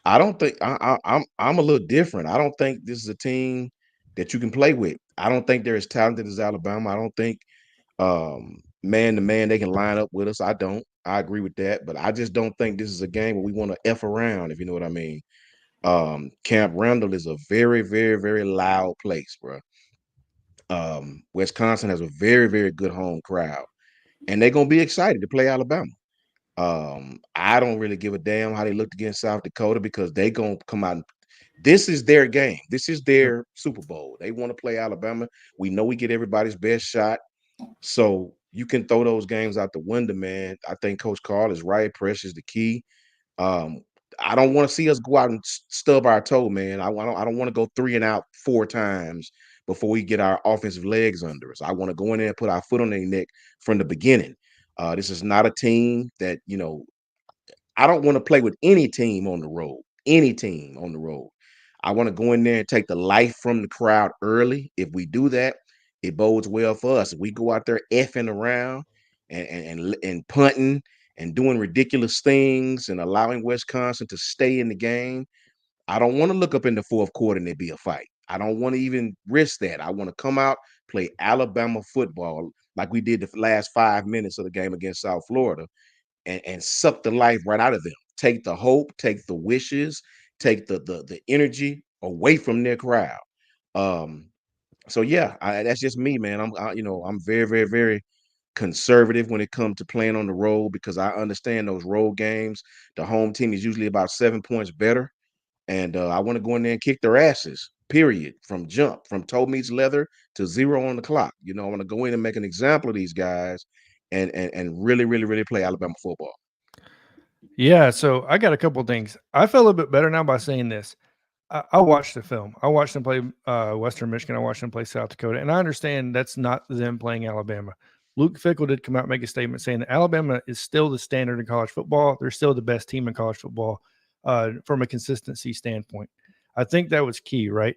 I don't think I'm a little different. I don't think this is a team that you can play with. I don't think they're as talented as Alabama. I don't think man to man they can line up with us. I don't. I agree with that, but I just don't think this is a game where we want to f around, if you know what I mean. Camp Randall is a very, very, very loud place, bro. Wisconsin has a very, very good home crowd, and they're gonna be excited to play Alabama. I don't really give a damn how they looked against South Dakota because they gonna come out. This is their game. This is Yep. their Super Bowl. They want to play Alabama. We know we get everybody's best shot, so you can throw those games out the window, man. I think Coach Carl is right. Pressure is the key. Um, I don't want to see us go out and stub our toe, man. I don't want to go 3 and out 4 times before we get our offensive legs under us. I want to go in there and put our foot on their neck from the beginning. This is not a team that I don't want to play with any team on the road. Any team on the road. I want to go in there and take the life from the crowd early. If we do that, it bodes well for us. If we go out there effing around and punting and doing ridiculous things and allowing Wisconsin to stay in the game, I don't want to look up in the fourth quarter and there be a fight. I don't want to even risk that. I want to come out, play Alabama football like we did the last 5 minutes of the game against South Florida and suck the life right out of them. Take the hope, take the wishes, take the energy away from their crowd. Um, so yeah, that's just me, man. I'm very, very, very conservative when it comes to playing on the road because I understand those road games. The home team is usually about 7 points better, and I want to go in there and kick their asses. Period. From jump, from toe meets leather to zero on the clock. I want to go in and make an example of these guys, and really, really, really play Alabama football. Yeah, so I got a couple of things. I feel a little bit better now by saying this. I watched the film. I watched them play Western Michigan. I watched them play South Dakota, and I understand that's not them playing Alabama. Luke Fickle did come out and make a statement saying that Alabama is still the standard in college football. They're still the best team in college football from a consistency standpoint. I think that was key, right?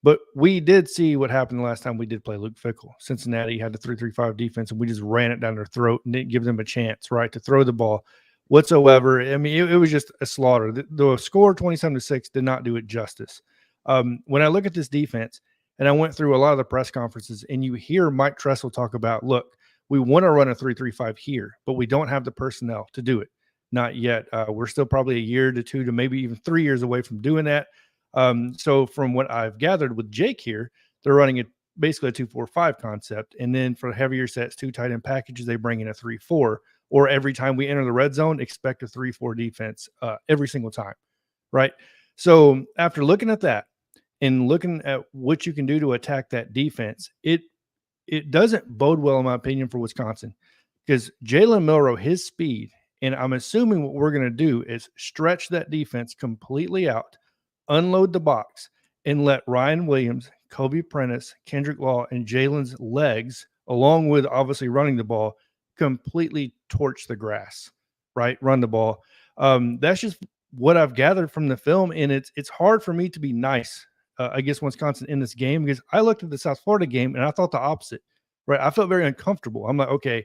But we did see what happened the last time we did play Luke Fickle. Cincinnati had the 3-3-5 defense, and we just ran it down their throat and didn't give them a chance, right, to throw the ball whatsoever. I mean, it was just a slaughter. The score 27-6 did not do it justice. When I look at this defense, and I went through a lot of the press conferences, and you hear Mike Tressel talk about, look, we want to run a 3-3-5 here, but we don't have the personnel to do it. Not yet. We're still probably a year to 2 to maybe even 3 years away from doing that. So from what I've gathered with Jake here, they're running it basically a 2-4-5 concept. And then for heavier sets, 2 tight end packages, they bring in a 3-4, or every time we enter the red zone, expect a 3-4 defense every single time. Right. So after looking at that and looking at what you can do to attack that defense, it doesn't bode well, in my opinion, for Wisconsin because Jalen Milroe, his speed, and I'm assuming what we're going to do is stretch that defense completely out, unload the box, and let Ryan Williams, Kobe Prentice, Kendrick Law, and Jalen's legs, along with obviously running the ball, completely torch the grass, right? Run the ball. That's just what I've gathered from the film, and it's hard for me to be nice against Wisconsin in this game because I looked at the South Florida game and I thought the opposite, right? I felt very uncomfortable. I'm like, okay,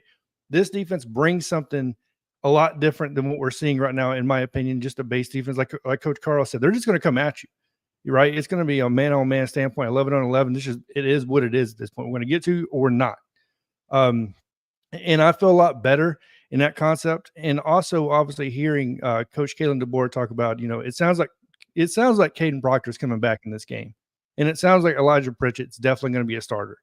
this defense brings something a lot different than what we're seeing right now, in my opinion. Just a base defense, like Coach Carl said, they're just going to come at you. You're right. It's going to be a man-on-man standpoint, 11-on-11. It is what it is at this point. We're going to get to or not. And I feel a lot better in that concept. And also, obviously, hearing Coach Kalen DeBoer talk about, it sounds like Caden Proctor is coming back in this game, and it sounds like Elijah Pritchett's definitely going to be a starter,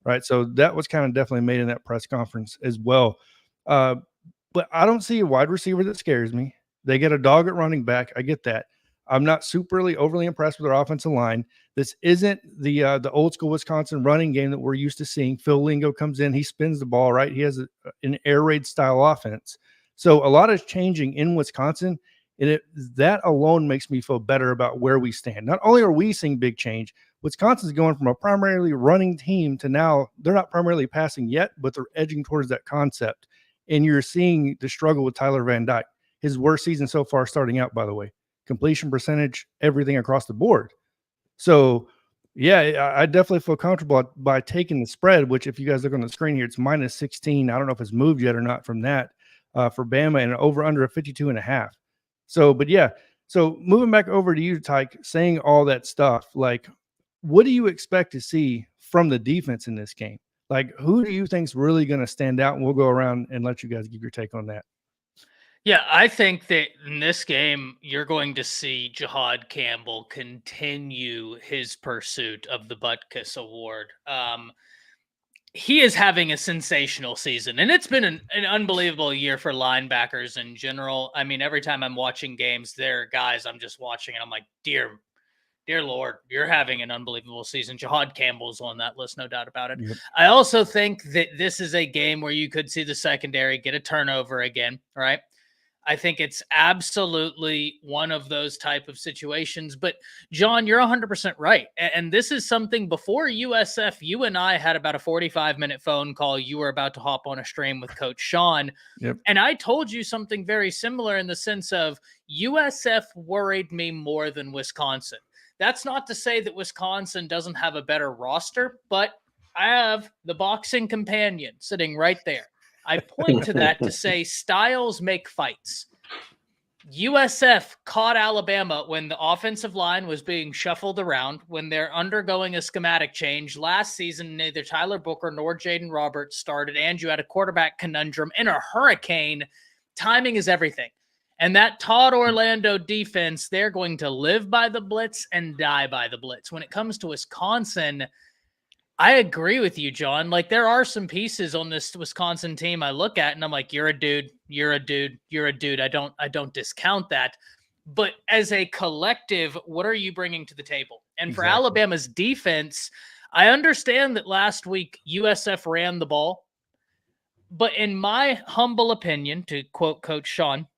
right? So that was kind of definitely made in that press conference as well. But I don't see a wide receiver that scares me. They get a dog at running back. I get that. I'm not superly overly impressed with their offensive line. This isn't the old school Wisconsin running game that we're used to seeing. Phil Lingo comes in, he spins the ball, right? He has an air raid style offense. So a lot is changing in Wisconsin, and that alone makes me feel better about where we stand. Not only are we seeing big change, Wisconsin's going from a primarily running team to now they're not primarily passing yet, but they're edging towards that concept. And you're seeing the struggle with Tyler Van Dyke. His worst season so far starting out, by the way. Completion percentage, everything across the board. So, yeah, I definitely feel comfortable by taking the spread, which if you guys look on the screen here, it's -16. I don't know if it's moved yet or not from that for Bama, and over under a 52.5. So, but yeah, So moving back over to you, Tyke, saying all that stuff, like, what do you expect to see from the defense in this game? Like, who do you think's really going to stand out? And we'll go around and let you guys give your take on that. Yeah, I think that in this game, you're going to see Jihad Campbell continue his pursuit of the Butkus Award. He is having a sensational season, and it's been an unbelievable year for linebackers in general. I mean, every time I'm watching games, there are guys I'm just watching, and I'm like, dear Lord, you're having an unbelievable season. Jihad Campbell's on that list, no doubt about it. Yep. I also think that this is a game where you could see the secondary get a turnover again, right? I think it's absolutely one of those type of situations. But John, you're 100% right. And this is something before USF, you and I had about a 45-minute phone call. You were about to hop on a stream with Coach Sean. Yep. And I told you something very similar in the sense of USF worried me more than Wisconsin. That's not to say that Wisconsin doesn't have a better roster, but I have the boxing companion sitting right there. I point to that to say styles make fights. USF caught Alabama when the offensive line was being shuffled around, when they're undergoing a schematic change. Last season, neither Tyler Booker nor Jaden Roberts started, and you had a quarterback conundrum in a hurricane. Timing is everything. And that Todd Orlando defense, they're going to live by the blitz and die by the blitz. When it comes to Wisconsin, I agree with you, John. Like, there are some pieces on this Wisconsin team I look at and I'm like, you're a dude, you're a dude, you're a dude. I don't discount that. But as a collective, what are you bringing to the table? And for Alabama's defense, I understand that last week USF ran the ball. But in my humble opinion, to quote Coach Sean,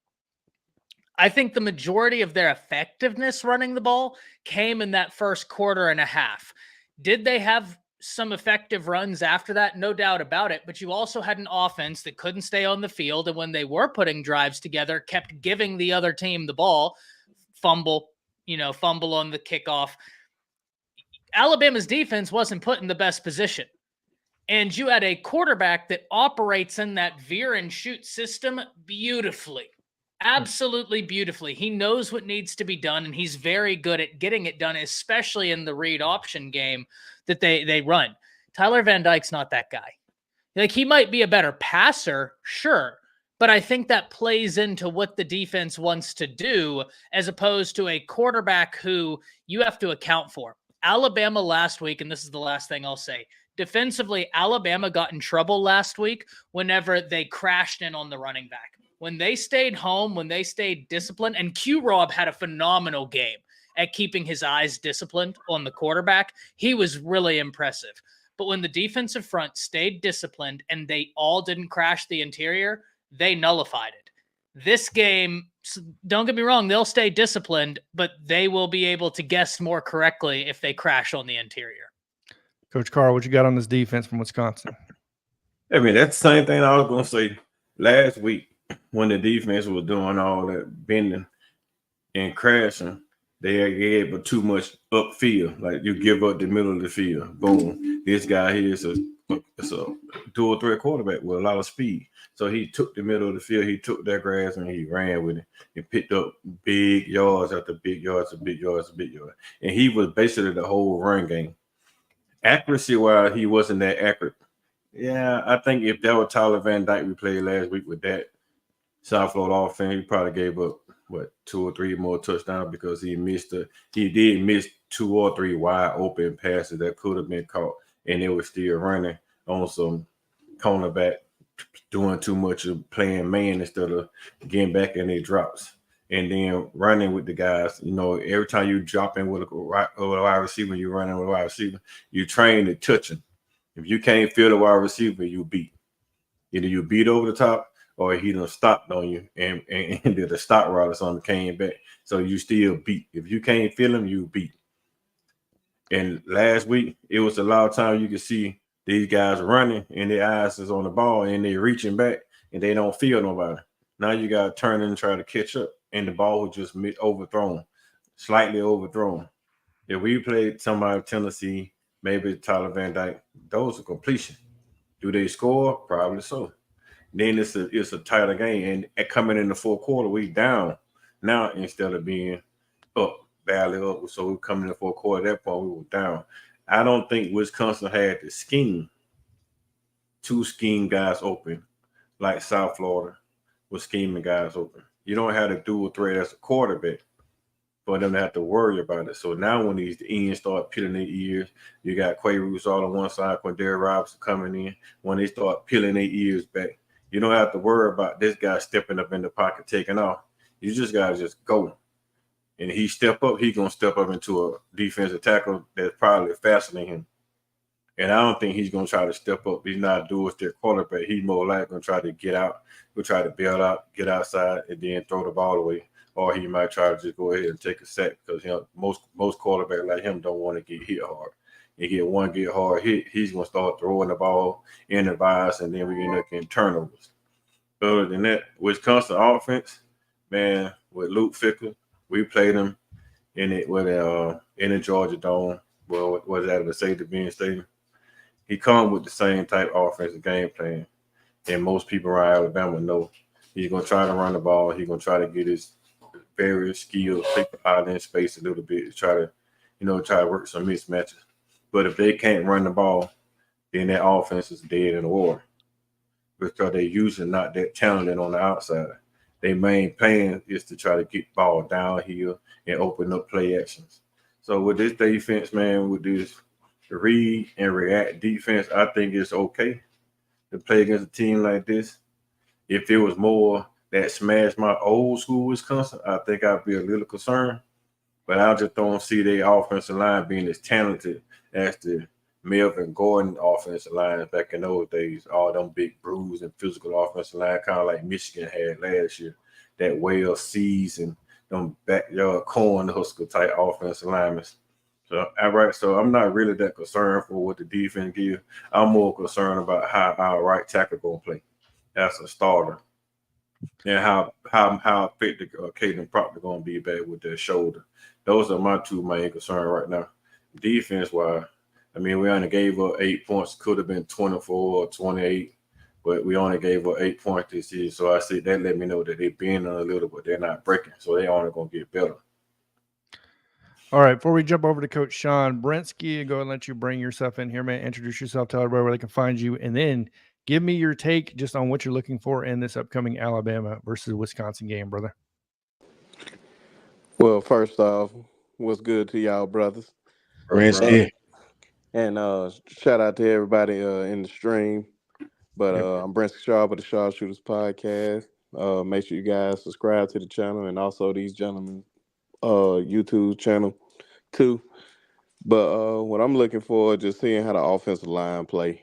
I think the majority of their effectiveness running the ball came in that first quarter and a half. Did they have some effective runs after that? No doubt about it. But you also had an offense that couldn't stay on the field. And when they were putting drives together, kept giving the other team the ball, fumble on the kickoff. Alabama's defense wasn't put in the best position. And you had a quarterback that operates in that veer and shoot system beautifully. Absolutely beautifully. He knows what needs to be done, and he's very good at getting it done, especially in the read option game that they run. Tyler Van Dyke's not that guy. Like, he might be a better passer, sure, but I think that plays into what the defense wants to do as opposed to a quarterback who you have to account for. Alabama last week, and this is the last thing I'll say, defensively, Alabama got in trouble last week whenever they crashed in on the running back. When they stayed home, when they stayed disciplined, and Q-Rob had a phenomenal game at keeping his eyes disciplined on the quarterback. He was really impressive. But when the defensive front stayed disciplined and they all didn't crash the interior, they nullified it. This game, don't get me wrong, they'll stay disciplined, but they will be able to guess more correctly if they crash on the interior. Coach Carl, what you got on this defense from Wisconsin? I mean, that's the same thing I was going to say last week. When the defense was doing all that bending and crashing, they gave too much upfield. Like, you give up the middle of the field. Boom. This guy here is a dual threat quarterback with a lot of speed. So he took the middle of the field, he took that grass, and he ran with it. He picked up big yards after big yards and big yards and big yards. And he was basically the whole run game. Accuracy-wise, he wasn't that accurate. Yeah, I think if that was Tyler Van Dyke we played last week with that South Florida offense, he probably gave up, 2 or 3 more touchdowns because he did miss 2 or 3 wide open passes that could have been caught, and they were still running on some cornerback doing too much of playing man instead of getting back in their drops and then running with the guys. You know, every time you drop in with a wide receiver, you're running with a wide receiver, you train to touch him. If you can't feel the wide receiver, you beat. Either you beat over the top or he done stopped on you and did a stop route or something, came back. So you still beat. If you can't feel him, you beat. And last week, it was a lot of time you could see these guys running and their eyes is on the ball and they're reaching back and they don't feel nobody. Now you got to turn and try to catch up, and the ball was just overthrown, slightly overthrown. If we played somebody Tennessee, maybe Tyler Van Dyke, those are completion. Do they score? Probably so. Then it's a tighter game, and coming in the fourth quarter, we down now instead of being up, badly up. So we coming in the fourth quarter. At that point, we were down. I don't think Wisconsin had the scheme to scheme guys open like South Florida was scheming guys open. You don't have to do a threat as a quarterback for them to have to worry about it. So now when these ends start peeling their ears, you got Quay all on one side, Quindary Robinson coming in. When they start peeling their ears back, you don't have to worry about this guy stepping up in the pocket, taking off. You just got to just go. And he step up, he going to step up into a defensive tackle that's probably faster than him. And I don't think he's going to try to step up. He's not doing their quarterback. He's more likely going to try to get out, he'll try to bail out, get outside, and then throw the ball away. Or he might try to just go ahead and take a sack because most quarterbacks like him don't want to get hit hard. You get hard hit, he's going to start throwing the ball in the bias, and then we end up getting turnovers. Other than that, Wisconsin offense, man, with Luke Fickell, we played him in the Georgia Dome. Well, what was that, the Mercedes-Benz Stadium? He come with the same type of offensive game plan, and most people around Alabama know he's going to try to run the ball. He's going to try to get his various skills, take the out in space a little bit, try to work some mismatches. But if they can't run the ball, then that offense is dead in the water because they're usually not that talented on the outside. Their main plan is to try to get ball downhill and open up play actions. So with this defense, man, with this read and react defense, I think it's okay to play against a team like this. If it was more that smashed my old school Wisconsin, I think I'd be a little concerned. But I just don't see their offensive line being as talented as the Melvin Gordon offensive line back in those days. All them big bruised and physical offensive line, kind of like Michigan had last year. That well-seasoned, them backyard corn hustle type offensive linemen. So I'm not really that concerned for what the defense give. I'm more concerned about how our right tackle gonna play as a starter, and how effective Caden Proctor gonna be back with their shoulder. Those are my two main concerns right now. Defense wise, I mean, we only gave up 8 points. Could have been 24 or 28, but we only gave up 8 points this year. So I see that let me know that they're bending a little, but they're not breaking. So they only gonna get better. All right, before we jump over to Coach Sean Brensky, go ahead and let you bring yourself in here, man. Introduce yourself, tell everybody where they can find you, and then give me your take just on what you're looking for in this upcoming Alabama versus Wisconsin game, brother. Well, first off, what's good to y'all, brothers? Brensky. And shout out to everybody in the stream. But I'm Brensky Sharp of the Sharpshooters Podcast. Make sure you guys subscribe to the channel and also these gentlemen YouTube channel too. But what I'm looking for, just seeing how the offensive line play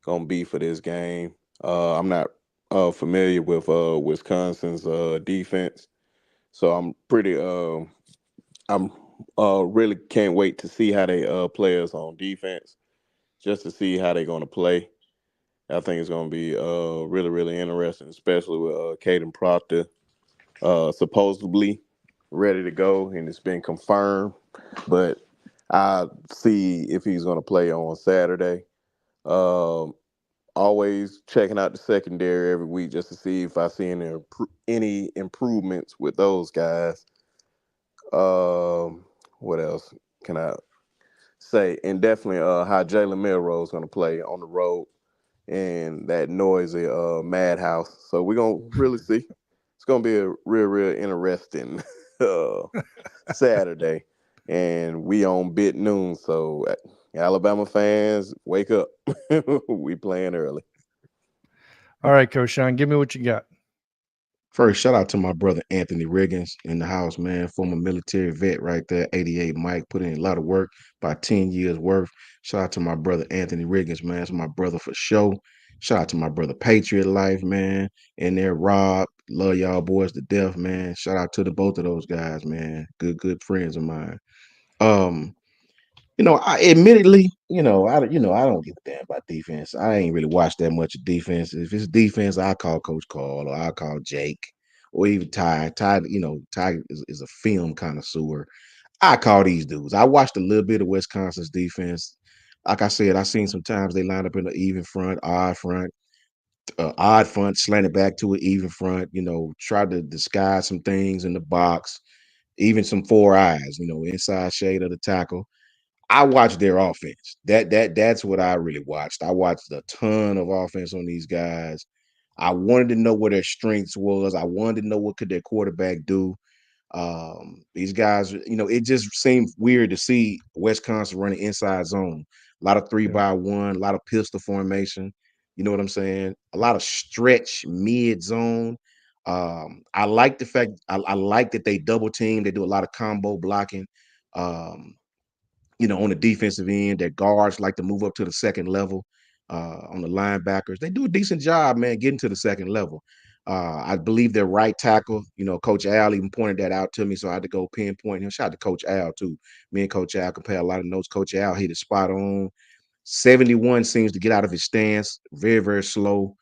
gonna be for this game. I'm not familiar with Wisconsin's defense, so I'm pretty I'm really can't wait to see how they play us on defense, just to see how they're gonna play. I think it's gonna be really, really interesting, especially with Caden Proctor supposedly ready to go, and it's been confirmed. But I'll see if he's gonna play on Saturday. Always checking out the secondary every week just to see if I see any improvements with those guys. What else can I say? And definitely how Jalen Milroe is going to play on the road in that noisy madhouse. So we're going to really see. It's going to be a real interesting Saturday. And we on bit noon. So Alabama fans, wake up. We playing early. All right, Coach Sean, give me what you got. First, shout out to my brother Anthony Riggins in the house, man. Former military vet right there, 88 Mike, put in a lot of work, about 10 years worth. Shout out to my brother Anthony Riggins, man. It's my brother for sure. Shout out to my brother Patriot Life, man. And there, Rob. Love y'all boys to death, man. Shout out to both of those guys, man. Good friends of mine. I admittedly, I don't give a damn about defense. I ain't really watched that much of defense. If it's defense, I call Coach Carl or I call Jake or even Ty. Ty is a film connoisseur. I call these dudes. I watched a little bit of Wisconsin's defense. Like I said, I seen sometimes they line up in the even front, odd front. odd front, slanted back to an even front, tried to disguise some things in the box, even some four eyes, inside shade of the tackle. I watched their offense. That's what I really watched. I watched a ton of offense on these guys. I wanted to know what their strengths was. I wanted to know what could their quarterback do. These guys, it just seemed weird to see Wisconsin running inside zone. A lot of 3-by-1, a lot of pistol formation. You know what I'm saying? A lot of stretch mid zone. I like the fact I like that they double team. They do a lot of combo blocking. Um, on the defensive end, their guards like to move up to the second level. On the linebackers, they do a decent job, man, getting to the second level. I believe their right tackle, Coach Al even pointed that out to me, so I had to go pinpoint him. Shout out to Coach Al too. Me and Coach Al compare a lot of notes. Coach Al hit it spot on. 71 seems to get out of his stance, very, very slow.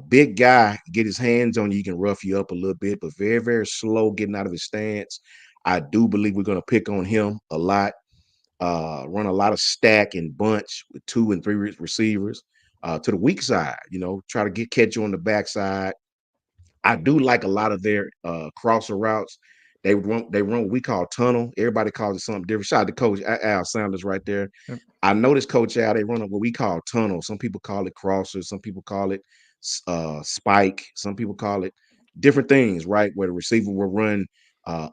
Big guy, get his hands on you, he can rough you up a little bit, but very, very slow getting out of his stance. I do believe we're going to pick on him a lot. Run a lot of stack and bunch with 2 and 3 receivers to the weak side, try to catch you on the backside. I do like a lot of their crosser routes. They run what we call tunnel. Everybody calls it something different. Shout out to Coach Al Sanders right there. Yep. I noticed Coach Al, they run what we call tunnel. Some people call it crossers. Some people call it spike. Some people call it different things, right? Where the receiver will run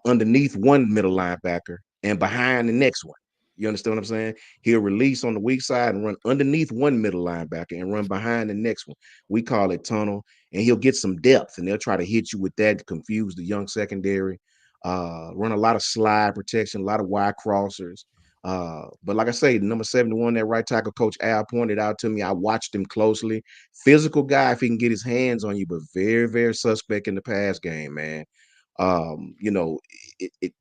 underneath one middle linebacker and behind the next one. You understand what I'm saying? He'll release on the weak side and run underneath one middle linebacker and run behind the next one. We call it tunnel. And he'll get some depth, and they'll try to hit you with that to confuse the young secondary. Run a lot of slide protection, a lot of wide crossers. But like I say, number 71, that right tackle, Coach Al pointed out to me. I watched him closely. Physical guy if he can get his hands on you, but very, very suspect in the pass game, man. It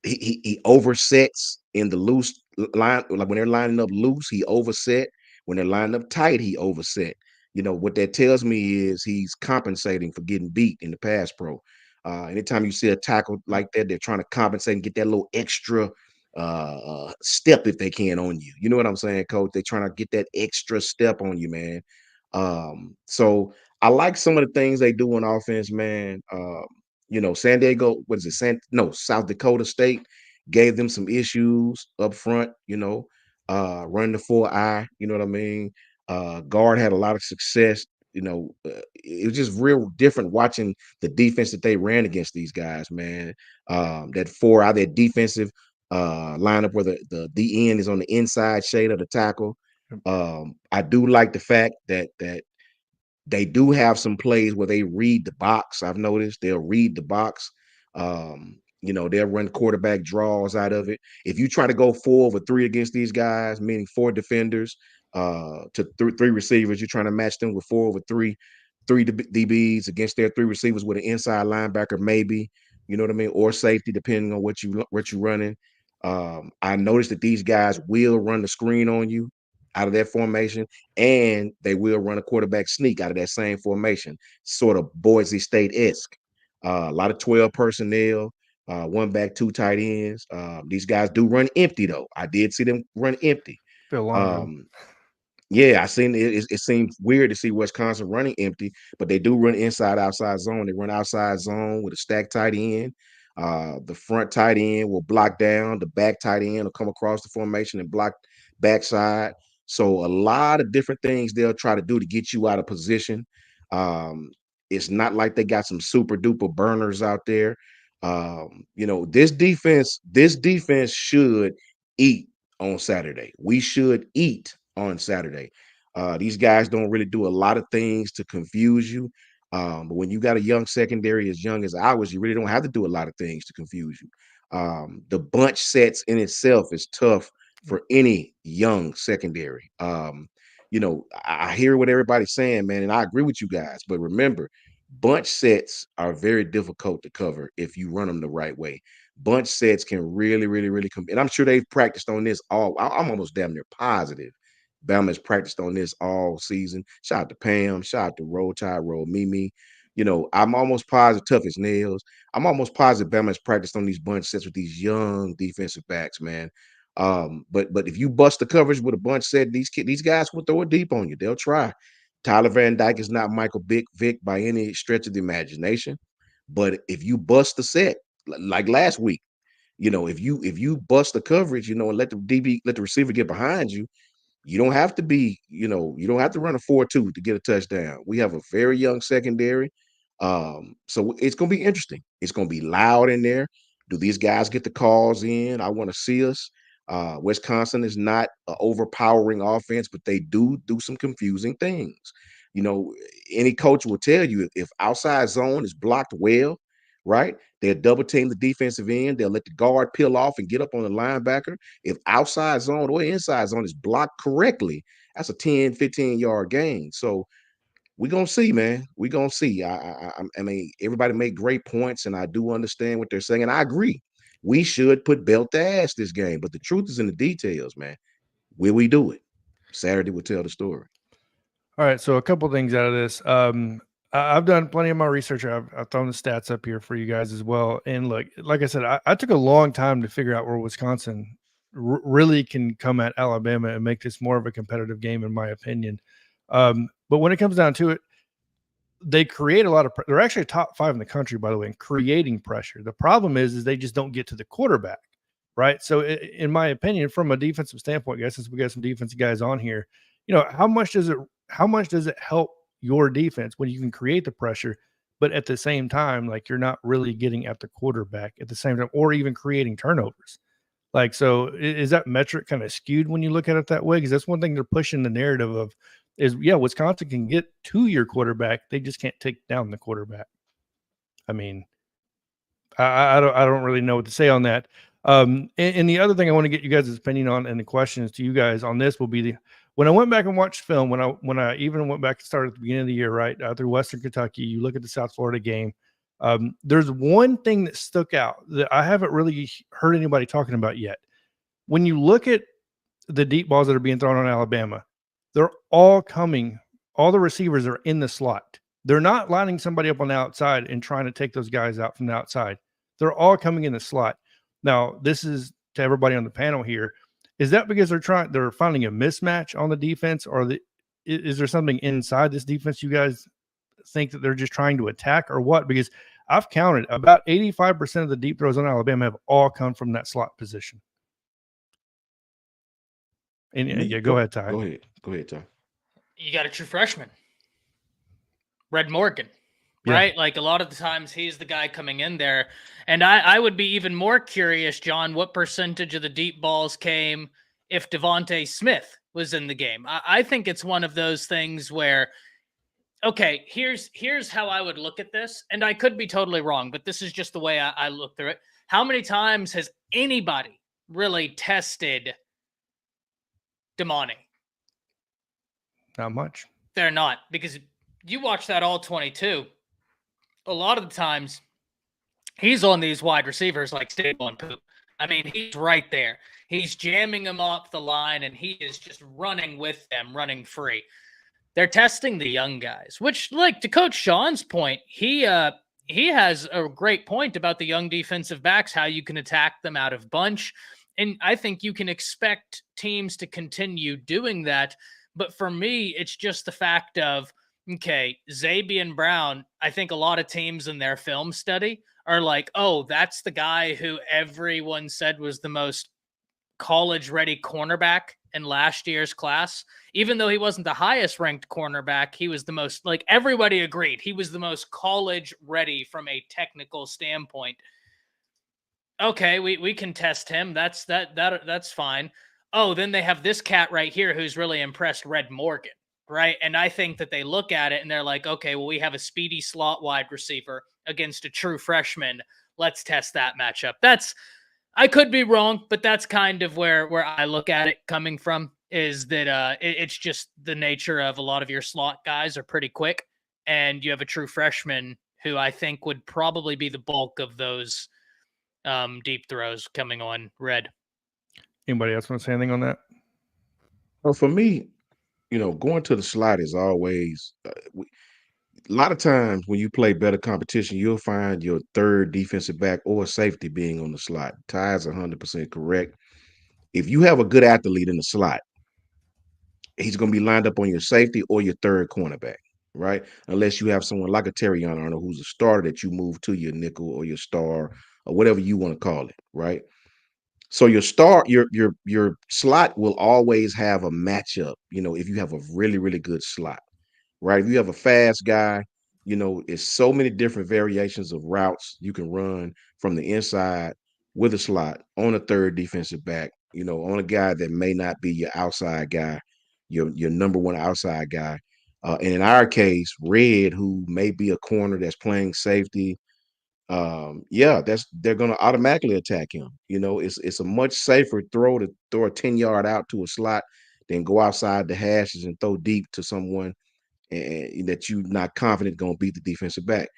he oversets in the loose line, like when they're lining up loose, he overset. When they're lining up tight, he overset. What that tells me is he's compensating for getting beat in the pass pro. Anytime you see a tackle like that, they're trying to compensate and get that little extra step if they can on you. You know what I'm saying, Coach? They're trying to get that extra step on you, man. So I like some of the things they do on offense, man. San Diego, what is it? South Dakota State gave them some issues up front, running the 4-eye, you know what I mean? Guard had a lot of success. It was just real different watching the defense that they ran against these guys, man. That 4-eye, that defensive lineup where the DN is on the inside shade of the tackle. I do like the fact that they do have some plays where they read the box. I've noticed they'll read the box. They'll run quarterback draws out of it. If you try to go 4-over-3 against these guys, meaning 4 defenders to 3 receivers, you're trying to match them with 4-over-3, 3 DBs against their 3 receivers with an inside linebacker, maybe, you know what I mean, or safety, depending on what you're running. I noticed that these guys will run the screen on you out of that formation, and they will run a quarterback sneak out of that same formation, sort of Boise State-esque. A lot of 12 personnel, 1 back, 2 tight ends. These guys do run empty, though. I did see them run empty. Phil Longo. Yeah, I seen it. It seems weird to see Wisconsin running empty, but they do run outside zone. They run outside zone with a stacked tight end. The front tight end will block down. The back tight end will come across the formation and block backside. So a lot of different things they'll try to do to get you out of position. It's not like they got some super duper burners out there. This defense should eat on Saturday. We should eat on Saturday. These guys don't really do a lot of things to confuse you. But when you got a young secondary as young as ours, you really don't have to do a lot of things to confuse you. The bunch sets in itself is tough for any young secondary. I hear what everybody's saying, man, and I agree with you guys. But remember, bunch sets are very difficult to cover if you run them the right way. Bunch sets can really, really, really come. And I'm sure they've practiced on this I'm almost damn near positive Bama's practiced on this all season. Shout out to Pam. Shout out to Roll Tide, Roll Mimi. I'm almost positive, tough as nails. I'm almost positive Bama's practiced on these bunch sets with these young defensive backs, man. But if you bust the coverage with a bunch set, these guys will throw it deep on you. They'll try. Tyler Van Dyke is not Michael Vick by any stretch of the imagination. But if you bust the set, like last week, if you bust the coverage, and let the receiver get behind you, you don't have to you don't have to run a 4-2 to get a touchdown. We have a very young secondary. So it's gonna be interesting. It's gonna be loud in there. Do these guys get the calls in? I want to see us. Wisconsin is not an overpowering offense, but they do some confusing things. Any coach will tell you if outside zone is blocked well, right? They'll double team the defensive end. They'll let the guard peel off and get up on the linebacker. If outside zone or inside zone is blocked correctly, that's a 10, 15-yard gain. So we're going to see, man. We're going to see. I mean, everybody made great points, and I do understand what they're saying, and I agree. We should put belt to ass this game, but the truth is in the details, man. Will we do it? Saturday will tell the story. All right, so a couple things out of this. I've done plenty of my research. I've thrown the stats up here for you guys as well. And look, like I said, I took a long time to figure out where Wisconsin really can come at Alabama and make this more of a competitive game, in my opinion. But when it comes down to it, they create a lot of they're actually top 5 in the country, by the way, in creating pressure. The problem is they just don't get to the quarterback, right? So in my opinion, from a defensive standpoint, guys, since we got some defensive guys on here, how much does it help your defense when you can create the pressure, but at the same time, like, you're not really getting at the quarterback at the same time, or even creating turnovers? Like, so is that metric kind of skewed when you look at it that way? Because that's one thing they're pushing the narrative of is, yeah, Wisconsin can get to your quarterback. They just can't take down the quarterback. I mean, I don't really know what to say on that. And the other thing I want to get you guys' opinion on, and the questions to you guys on this will be when I went back and watched film, when I even went back and started at the beginning of the year, right, through Western Kentucky, you look at the South Florida game. There's one thing that stuck out that I haven't really heard anybody talking about yet. When you look at the deep balls that are being thrown on Alabama, they're all the receivers are in the slot. They're not lining somebody up on the outside and trying to take those guys out from the outside. They're all coming in the slot. Now, this is to everybody on the panel here. Is that because they're finding a mismatch on the defense, or is there something inside this defense you guys think that they're just trying to attack, or what? Because I've counted about 85% of the deep throws on Alabama have all come from that slot position. And yeah, go ahead, Ty. Go ahead, Ty. You got a true freshman, Red Morgan, right? Yeah. Like, a lot of the times he's the guy coming in there. And I would be even more curious, John, what percentage of the deep balls came if Devontae Smith was in the game. I think it's one of those things where, okay, here's how I would look at this. And I could be totally wrong, but this is just the way I look through it. How many times has anybody really tested Damani? Not much. They're not, because you watch that all 22. A lot of the times he's on these wide receivers like Stable and Poop. I mean, he's right there. He's jamming them off the line, and he is just running with them, running free. They're testing the young guys, which, like, to Coach Sean's point, he has a great point about the young defensive backs, how you can attack them out of bunch. And I think you can expect teams to continue doing that. But for me, it's just the fact of, okay, Zabian Brown, I think a lot of teams in their film study are like, oh, that's the guy who everyone said was the most college-ready cornerback in last year's class. Even though he wasn't the highest-ranked cornerback, he was the most, like, everybody agreed, he was the most college-ready from a technical standpoint. Okay, we can test him. That's fine. Oh, then they have this cat right here who's really impressed, Red Morgan, right? And I think that they look at it and they're like, okay, well, we have a speedy slot wide receiver against a true freshman. Let's test that matchup. I could be wrong, but that's kind of where I look at it coming from, is that it's just the nature of a lot of your slot guys are pretty quick, and you have a true freshman who I think would probably be the bulk of those deep throws coming on Red. Anybody else want to say anything on that? Well, for me, going to the slot is always a lot of times when you play better competition, you'll find your third defensive back or safety being on the slot. Ty is 100% correct. If you have a good athlete in the slot, he's going to be lined up on your safety or your third cornerback, right? Unless you have someone like a Terrion Arnold who's a starter that you move to your nickel or your star or whatever you want to call it, right? So your slot will always have a matchup, if you have a really, really good slot, right? If you have a fast guy, it's so many different variations of routes you can run from the inside with a slot on a third defensive back, on a guy that may not be your outside guy, your number one outside guy. And in our case, Red, who may be a corner that's playing safety, they're gonna automatically attack him. It's a much safer throw to throw a 10-yard out to a slot than go outside the hashes and throw deep to someone and that you're not confident gonna beat the defensive back.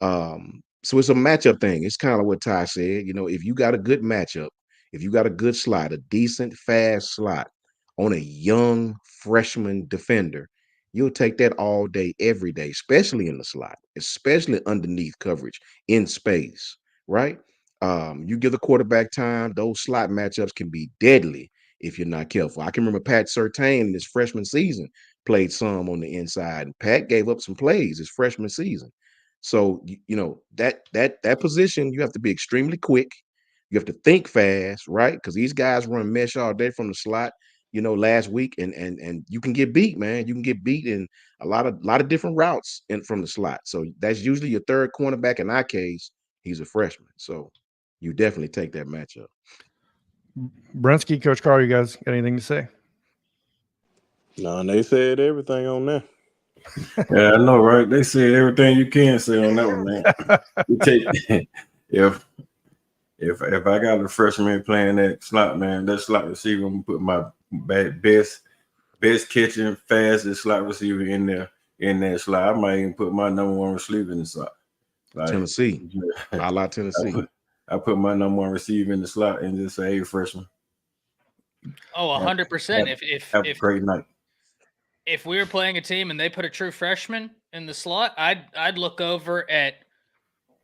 So it's a matchup thing. It's kind of what Ty said. If you got a good matchup, if you got a good slot, a decent fast slot on a young freshman defender, you'll take that all day, every day, especially in the slot, especially underneath coverage in space, right? You give the quarterback time, those slot matchups can be deadly if you're not careful. I can remember Pat Surtain in his freshman season played some on the inside, and Pat gave up some plays his freshman season. So that position, you have to be extremely quick. You have to think fast, right? Because these guys run mesh all day from the slot. Last week, and you can get beat, man. You can get beat in a lot of different routes from the slot. So that's usually your third cornerback. In our case, he's a freshman, so you definitely take that matchup. Brensky, Coach Carl, you guys got anything to say? No, they said everything on there. Yeah, I know, right? They said everything you can say on that one, man. You take if I got a freshman playing that slot, man, that slot receiver, I'm gonna put my best catching, fastest slot receiver in that slot. I might even put my number one receiver in the slot. Like, Tennessee, I like Tennessee. I put my number one receiver in the slot and just say, "Hey, freshman." Oh, 100%. Have a great night. If we were playing a team and they put a true freshman in the slot, I'd look over at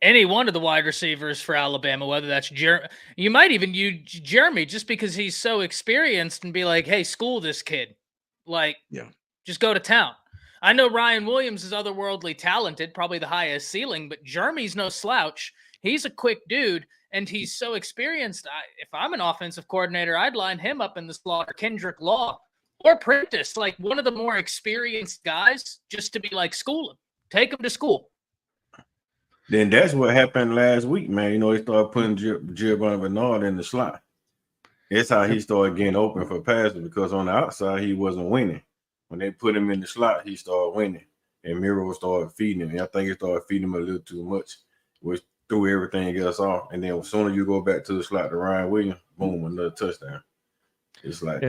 any one of the wide receivers for Alabama, whether that's Jeremy. You might even use Jeremy just because he's so experienced and be like, hey, school this kid. Like, just go to town. I know Ryan Williams is otherworldly talented, probably the highest ceiling, but Jeremy's no slouch. He's a quick dude, and he's so experienced. If I'm an offensive coordinator, I'd line him up in the slot, or Kendrick Law, or Prentice, like one of the more experienced guys, just to be like, school him. Take him to school. Then that's what happened last week, man. He started putting Giovanni Bernard in the slot. That's how he started getting open for passes, because on the outside, he wasn't winning. When they put him in the slot, he started winning. And Miro started feeding him. And I think he started feeding him a little too much, which threw everything else off. And then as soon as you go back to the slot to Ryan Williams, boom, another touchdown. It's like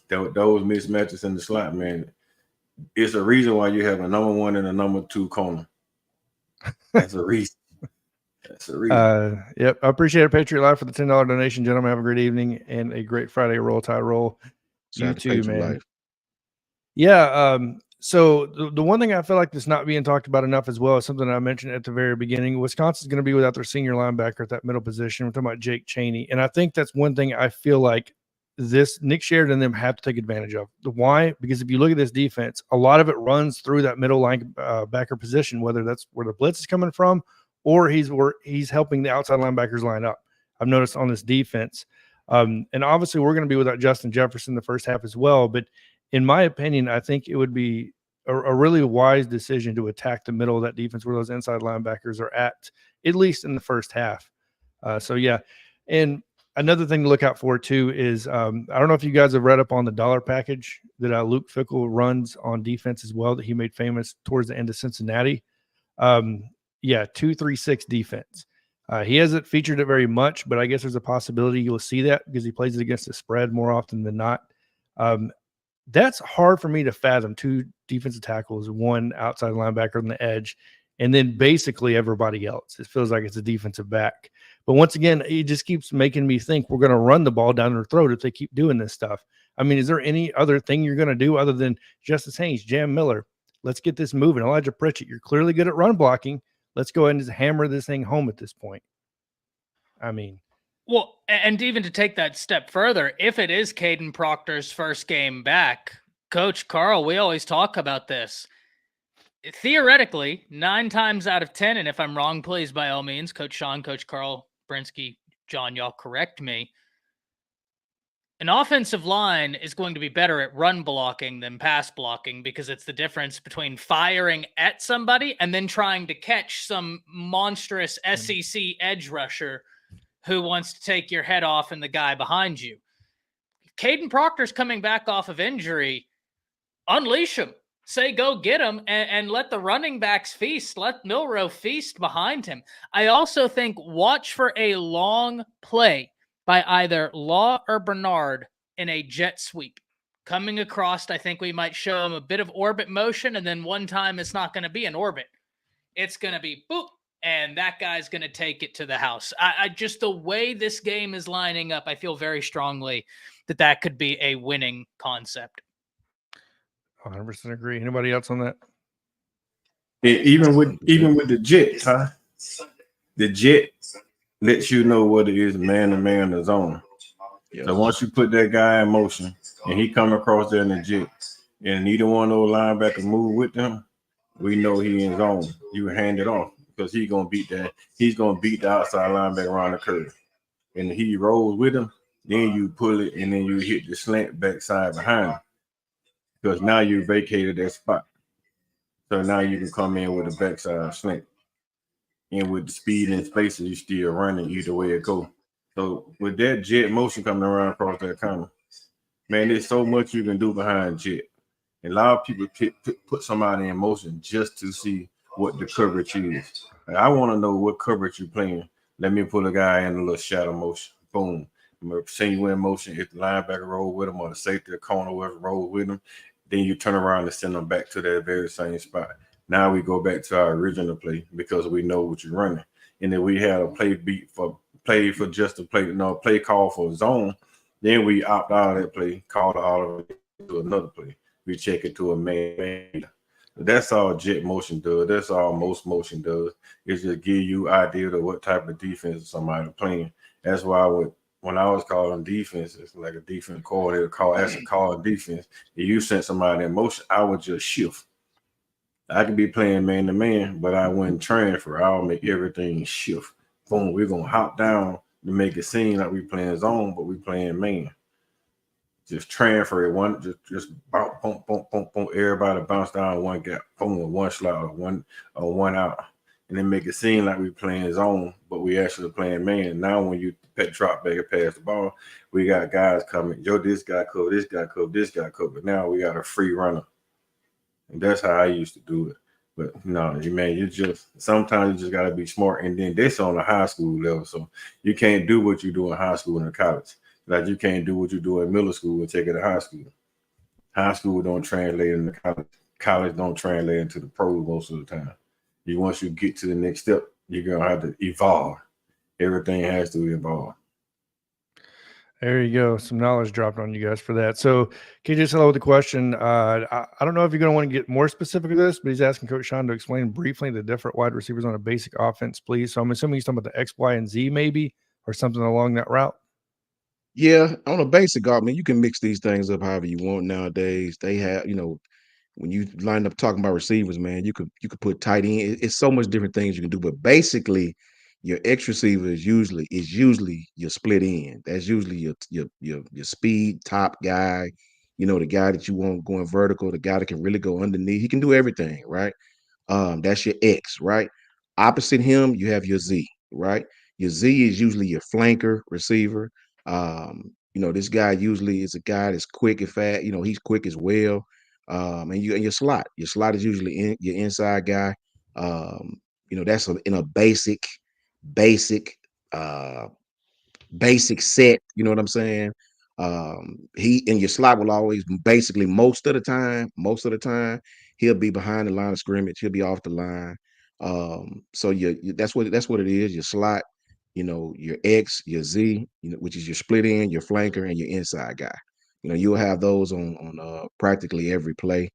those mismatches in the slot, man. It's a reason why you have a number one and a number two corner. That's a reason. That's a reason. Yep. I appreciate it, Patriot Life, for the $10 donation, gentlemen. Have a great evening and a great Friday. Roll Tide Roll. You too, man. Life. Yeah. So the one thing I feel like that's not being talked about enough as well is something I mentioned at the very beginning. Wisconsin's going to be without their senior linebacker at that middle position. We're talking about Jake Chaney. And I think that's one thing I feel like Nick Sheridan and them have to take advantage of. Why? Because if you look at this defense, a lot of it runs through that middle linebacker position, whether that's where the blitz is coming from or he's helping the outside linebackers line up. I've noticed on this defense. And obviously we're going to be without Justin Jefferson the first half as well. But in my opinion, I think it would be a really wise decision to attack the middle of that defense where those inside linebackers are at least in the first half. And another thing to look out for too is I don't know if you guys have read up on the dollar package that Luke Fickell runs on defense as well, that he made famous towards the end of Cincinnati. 2-3-6 defense. He hasn't featured it very much, but I guess there's a possibility you'll see that because he plays it against the spread more often than not. That's hard for me to fathom. 2 defensive tackles, 1 outside linebacker on the edge, and then basically everybody else. It feels like it's a defensive back. But once again, it just keeps making me think we're going to run the ball down their throat if they keep doing this stuff. I mean, is there any other thing you're going to do other than Justice Haynes, Jam Miller? Let's get this moving. Elijah Pritchett, you're clearly good at run blocking. Let's go ahead and just hammer this thing home at this point. I mean. Well, and even to take that step further, if it is Caden Proctor's first game back, Coach Carl, we always talk about this. Theoretically, 9 times out of 10, and if I'm wrong, please, by all means, Coach Sean, Coach Carl, Brinsky, John, y'all correct me. An offensive line is going to be better at run blocking than pass blocking because it's the difference between firing at somebody and then trying to catch some monstrous SEC edge rusher who wants to take your head off and the guy behind you. Caden Proctor's coming back off of injury. Unleash him. Say go get him and let the running backs feast. Let Milroe feast behind him. I also think watch for a long play by either Law or Bernard in a jet sweep. Coming across, I think we might show him a bit of orbit motion, and then one time it's not going to be an orbit. It's going to be boop, and that guy's going to take it to the house. I just, the way this game is lining up, I feel very strongly that could be a winning concept. 100% agree. Anybody else on that? Even with the jet, the jet lets you know what it is man to man in the zone. Yes. So once you put that guy in motion and he come across there in the jet, and neither one of those linebackers move with them, we know he in zone. You hand it off because he's gonna beat that. He's gonna beat the outside linebacker around the curve, and he rolls with him. Then you pull it, and then you hit the slant backside behind him because now you vacated that spot. So now you can come in with a backside slant. And with the speed and spaces, you still running either way it goes. So with that jet motion coming around across that corner, man, there's so much you can do behind jet. And a lot of people put somebody in motion just to see what the coverage is. Like, I want to know what coverage you're playing. Let me put a guy in a little shadow motion. Boom. I'm going to send you in motion. If the linebacker roll with him or the safety or corner whoever roll with him, then you turn around and send them back to that very same spot. Now we go back to our original play because we know what you're running. And then we had a play just a play call for a zone. Then we opt out of that play, call it all of it to another play. We check it to a man. That's all jet motion does. That's all most motion does. It's just give you idea of what type of defense somebody playing. That's why when I was calling defense, it's like a defense coordinator calling defense. If you sent somebody in motion, I would just shift. I could be playing man to man, but I wouldn't transfer. I'll make everything shift. Boom, we're gonna hop down to make it seem like we playing zone, but we playing man. Just transfer it one, just bounce, boom, boom, boom, boom. Everybody bounce down one gap, boom, one slot, one out, and then make it seem like we playing zone, but we actually playing man. Now when you drop back and pass the ball, we got guys coming. Yo, this guy cover, this guy cover, this guy cover. Now we got a free runner. And that's how I used to do it. But no, man, sometimes you just got to be smart. And then this on a high school level. So you can't do what you do in high school and in college. Like you can't do what you do in middle school and take it to high school. High school don't translate into college. College don't translate into the pros most of the time. Once you get to the next step, you're going to have to evolve. Everything has to evolve. There you go. Some knowledge dropped on you guys for that. So can you just hello with the question? I don't know if you're going to want to get more specific with this, but he's asking Coach Sean to explain briefly the different wide receivers on a basic offense, please. So I'm assuming he's talking about the X, Y, and Z maybe, or something along that route. Yeah, on a basic, I mean, you can mix these things up however you want nowadays. They have, when you line up talking about receivers, man, you could put tight end. It's so much different things you can do, but basically, your X receiver is usually your split end. That's usually your speed top guy. The guy that you want going vertical, the guy that can really go underneath. He can do everything, right? That's your X, right? Opposite him, you have your Z, right? Your Z is usually your flanker receiver. This guy usually is a guy that's quick and fast. He's quick as well. And your slot. Your slot is usually your inside guy. That's in a basic set. You know what I'm saying? He in your slot will always basically most of the time he'll be behind the line of scrimmage. He'll be off the line. So that's what it is. Your slot, your X, your Z, which is your split end, your flanker, and your inside guy. You'll have those on practically every play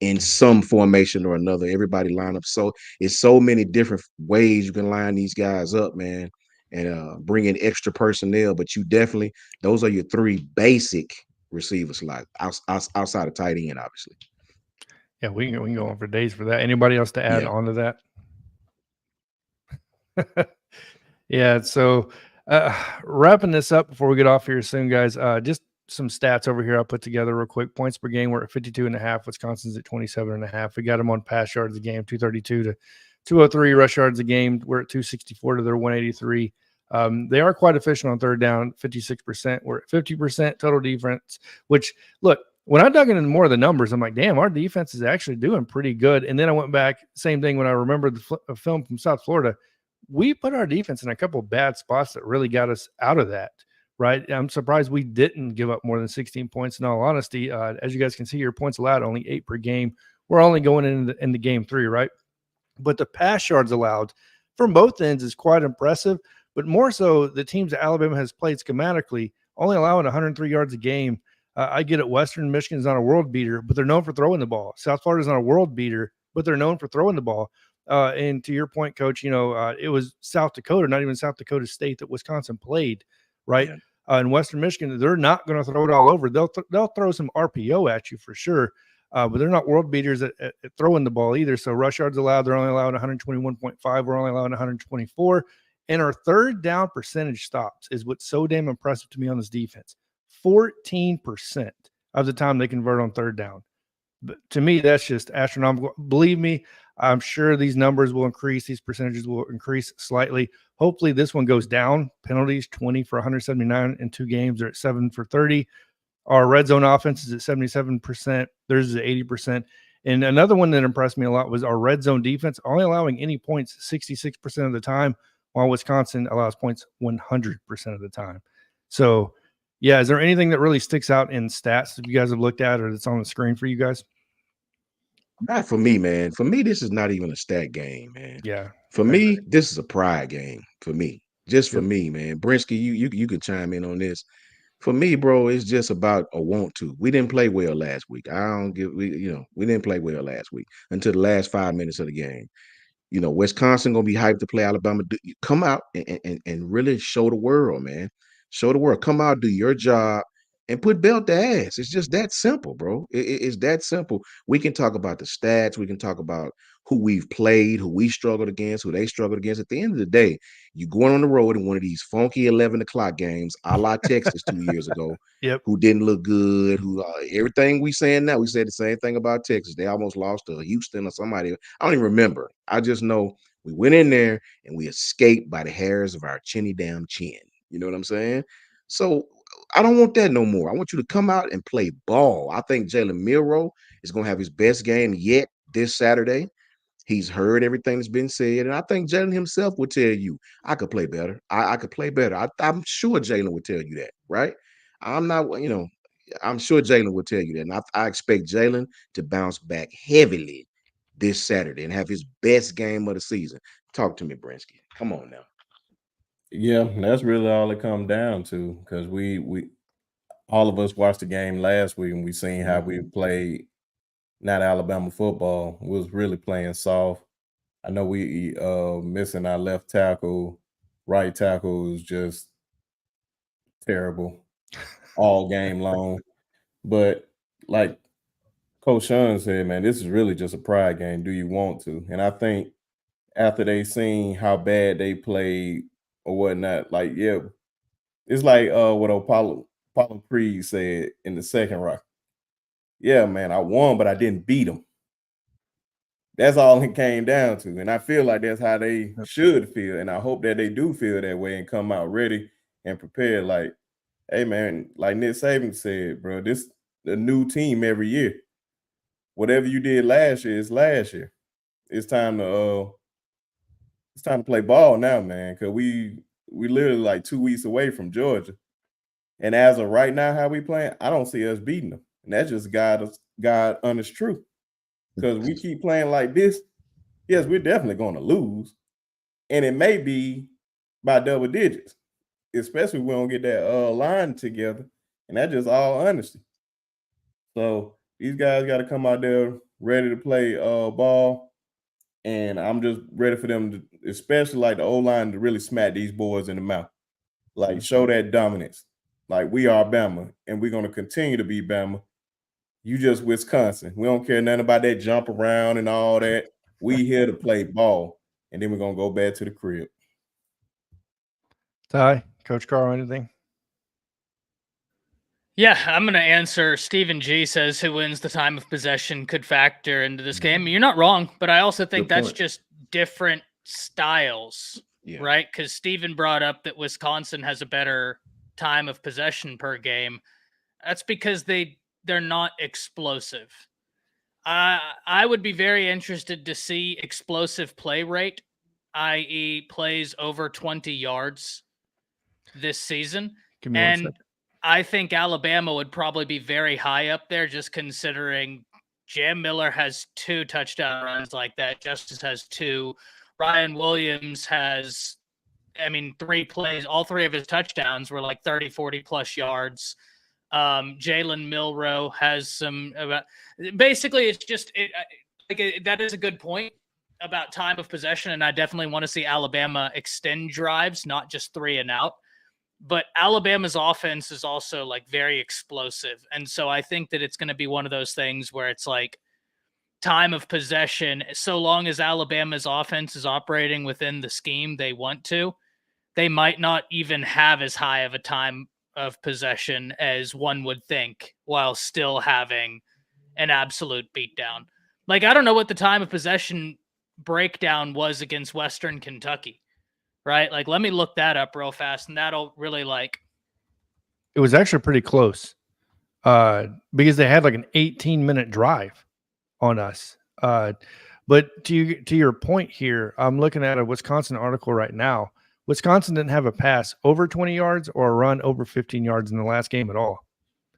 in some formation or another. Everybody line up. So it's so many different ways you can line these guys up, man, and bring in extra personnel. But you definitely, those are your three basic receiver slot outside of tight end, obviously. Yeah, we can go on for days for that. Anybody else to add Yeah. on to that? Yeah, so wrapping this up before we get off here soon, guys. Just some stats over here I'll put together real quick. Points per game, we're at 52.5. Wisconsin's at 27.5. We got them on pass yards a game, 232 to 203 rush yards a game. We're at 264 to their 183. They are quite efficient on third down, 56%. We're at 50% total defense, which, look, when I dug into more of the numbers, I'm like, damn, our defense is actually doing pretty good. And then I went back, same thing when I remembered the film from South Florida. We put our defense in a couple of bad spots that really got us out of that, right? I'm surprised we didn't give up more than 16 points, in all honesty. As you guys can see, your points allowed only 8 per game. We're only going into game 3, right? But the pass yards allowed from both ends is quite impressive, but more so the teams that Alabama has played schematically, only allowing 103 yards a game. I get it. Western Michigan's not a world beater, but they're known for throwing the ball. South Florida's not a world beater, but they're known for throwing the ball. And to your point, Coach, it was South Dakota, not even South Dakota State, that Wisconsin played, right? Yeah. In Western Michigan, they're not going to throw it all over. They'll throw some RPO at you for sure, but they're not world beaters at throwing the ball either. So rush yards allowed, they're only allowed 121.5. We're only allowing 124. And our third down percentage stops is what's so damn impressive to me on this defense. 14% of the time they convert on third down. But to me, that's just astronomical. Believe me, I'm sure these numbers will increase. These percentages will increase slightly. Hopefully this one goes down. Penalties, 20 for 179 in 2 games. They're at 7 for 30. Our red zone offense is at 77%. Theirs is at 80%. And another one that impressed me a lot was our red zone defense, only allowing any points 66% of the time, while Wisconsin allows points 100% of the time. So, yeah, is there anything that really sticks out in stats that you guys have looked at or that's on the screen for you guys? Not for me, man. For me, this is not even a stat game, man. Yeah. For me, this is a pride game. For me, just for me, man. Brinsky, you could chime in on this. For me, bro, it's just about a want to. We didn't play well last week. We didn't play well last week until the last 5 minutes of the game. Wisconsin gonna be hyped to play Alabama. Come out and really show the world, man. Show the world. Come out, do your job, and put belt to ass. It's just that simple, bro. It's that simple. We can talk about the stats. We can talk about who we've played, who we struggled against, who they struggled against. At the end of the day, you're going on the road in one of these funky 11 o'clock games, a la Texas 2 years ago, who didn't look good, who everything we saying now, we said the same thing about Texas. They almost lost to Houston or somebody. I don't even remember. I just know we went in there and we escaped by the hairs of our chinny damn chin. You know what I'm saying? So I don't want that no more. I want you to come out and play ball. I think Jalen Milroe is going to have his best game yet this Saturday. He's heard everything that's been said, and I think Jalen himself would tell you, I could play better. I could play better. I'm sure Jalen would tell you that, right? I'm not, I'm sure Jalen would tell you that. And I expect Jalen to bounce back heavily this Saturday and have his best game of the season. Talk to me, Brinsky. Come on now. Yeah, that's really all it comes down to, because we all of us watched the game last week and we seen how we played not Alabama football. We was really playing soft. I know we missing our left tackle, right tackle is just terrible all game long. But like Coach Sean said, man, this is really just a pride game. Do you want to? And I think after they seen how bad they played or whatnot, like, yeah, it's like what Apollo Creed said in the second rock. Yeah, man, I won, but I didn't beat them. That's all it came down to. And I feel like that's how they should feel. And I hope that they do feel that way and come out ready and prepared. Like, hey, man, like Nick Saban said, bro, this a new team every year. Whatever you did last year is last year. It's time to play ball now, man, because we literally like 2 weeks away from Georgia. And as of right now, how we playing, I don't see us beating them. And that's just God honest truth. Because we keep playing like this, yes, we're definitely going to lose. And it may be by double digits, especially when we don't get that line together. And that's just all honesty. So these guys got to come out there ready to play ball. And I'm just ready for them to, especially like the O-line, to really smack these boys in the mouth. Like, show that dominance. Like, we are Bama, and we're going to continue to be Bama. You just Wisconsin. We don't care nothing about that jump around and all that. We here to play ball, and then we're going to go back to the crib. Ty, Coach Carl, anything? Yeah, I'm going to answer. Stephen G says who wins the time of possession could factor into this game. You're not wrong, but I also think that's just different styles, right? Because Stephen brought up that Wisconsin has a better time of possession per game. That's because they're not explosive. I would be very interested to see explosive play rate, i.e. plays over 20 yards this season. Give me 1 second. I think Alabama would probably be very high up there, just considering Jam Miller has 2 touchdown runs like that. Justice has 2. Ryan Williams has, 3 plays. All 3 of his touchdowns were like 30, 40 plus yards. Jalen Milroe has some. Basically, it's just that is a good point about time of possession, and I definitely want to see Alabama extend drives, not just 3 and out. But Alabama's offense is also like very explosive. And so I think that it's going to be one of those things where it's like time of possession, so long as Alabama's offense is operating within the scheme they want to, they might not even have as high of a time of possession as one would think while still having an absolute beatdown. Like, I don't know what the time of possession breakdown was against Western Kentucky. Right? Like, let me look that up real fast, and that'll really It was actually pretty close because they had like an 18-minute drive on us. But to your point here, I'm looking at a Wisconsin article right now. Wisconsin didn't have a pass over 20 yards or a run over 15 yards in the last game at all.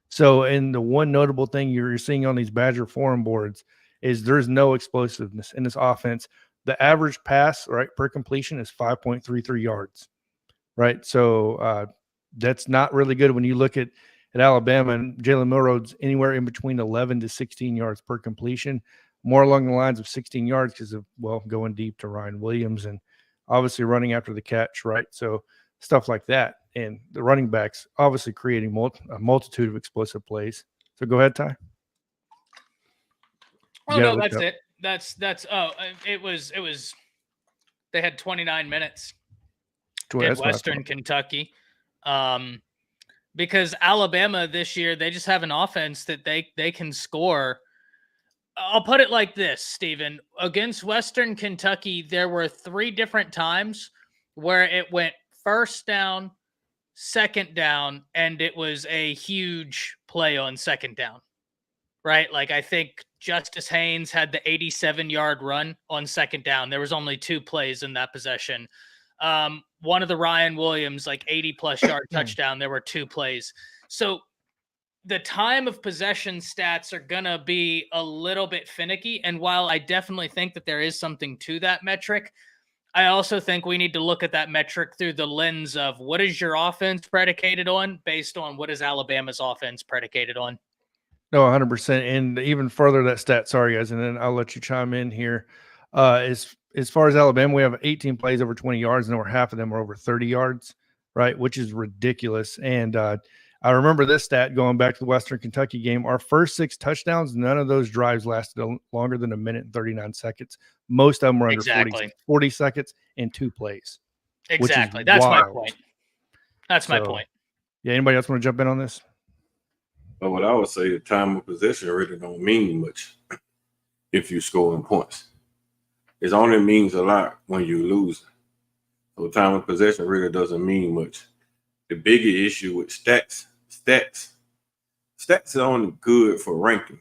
So, and the one notable thing you're seeing on these Badger forum boards is there's no explosiveness in this offense. The average pass, right, per completion is 5.33 yards, right? So that's not really good when you look at Alabama, and Jalen Milroe's anywhere in between 11 to 16 yards per completion, more along the lines of 16 yards because of, going deep to Ryan Williams and obviously running after the catch, right? So stuff like that. And the running backs obviously creating a multitude of explosive plays. So go ahead, Ty. Oh, no, that's it. It was they had 29 minutes at Western Kentucky. Because Alabama this year, they just have an offense that they can score. I'll put it like this, Stephen. Against Western Kentucky, there were 3 different times where it went first down, second down, and it was a huge play on second down. Right? Like, I think Justice Haynes had the 87-yard run on second down. There was only 2 plays in that possession. One of the Ryan Williams, like 80-plus yard touchdown, there were 2 plays. So the time of possession stats are going to be a little bit finicky. And while I definitely think that there is something to that metric, I also think we need to look at that metric through the lens of what is your offense predicated on based on what is Alabama's offense predicated on. No, 100%. And even further that stat, sorry, guys, and then I'll let you chime in here. As far as Alabama, we have 18 plays over 20 yards, and over half of them are over 30 yards, right, which is ridiculous. And I remember this stat going back to the Western Kentucky game. Our first 6 touchdowns, none of those drives lasted longer than 1 minute and 39 seconds. Most of them were under 40 seconds and 2 plays. Exactly. That's wild. My point. That's my point. Yeah, anybody else want to jump in on this? But what I would say, the time of possession really don't mean much if you scoring points. It only means a lot when you lose. So time of possession really doesn't mean much. The bigger issue with stats are only good for ranking.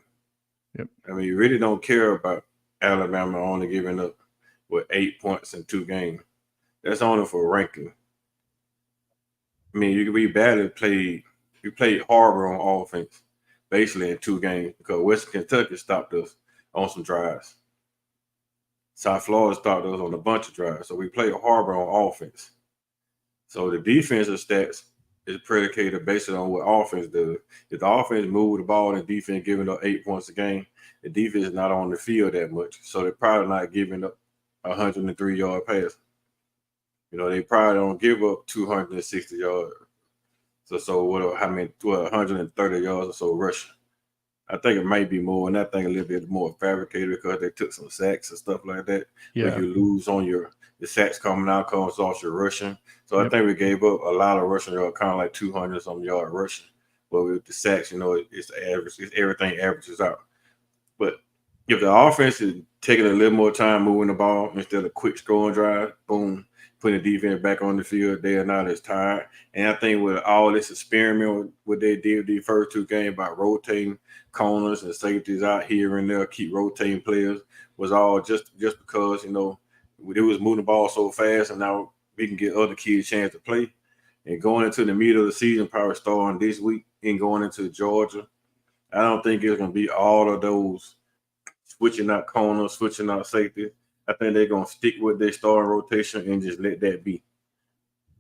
Yep. You really don't care about Alabama only giving up 8 points in 2 games. That's only for ranking. You could be badly played. You played horrible on offense, basically in 2 games, because Western Kentucky stopped us on some drives. South Florida stopped us on a bunch of drives. So we played horrible on offense. So the defensive stats is predicated based on what offense does. If the offense move the ball and defense giving up 8 points a game, the defense is not on the field that much. So they're probably not giving up 103-yard pass. They probably don't give up 260 yards. So what? How many? 130 yards or so rushing. I think it might be more, and I think a little bit more fabricated because they took some sacks and stuff like that. Yeah. Where you lose on the sacks coming out comes off your rushing. So Yep. I think we gave up a lot of rushing yards, kind of like 200 some yard rushing. But with the sacks, it's the average. It's everything averages out. But if the offense is taking a little more time moving the ball instead of quick scoring drive, boom, putting the defense back on the field, they are not as tired. And I think with all this experiment with what they did the first two games about rotating corners and safeties out here and there, keep rotating players, was all just because, they was moving the ball so fast, and now we can get other kids a chance to play. And going into the middle of the season, probably starting this week and going into Georgia, I don't think it's going to be all of those switching out corners, switching out safety. I think they're going to stick with their starting rotation and just let that be.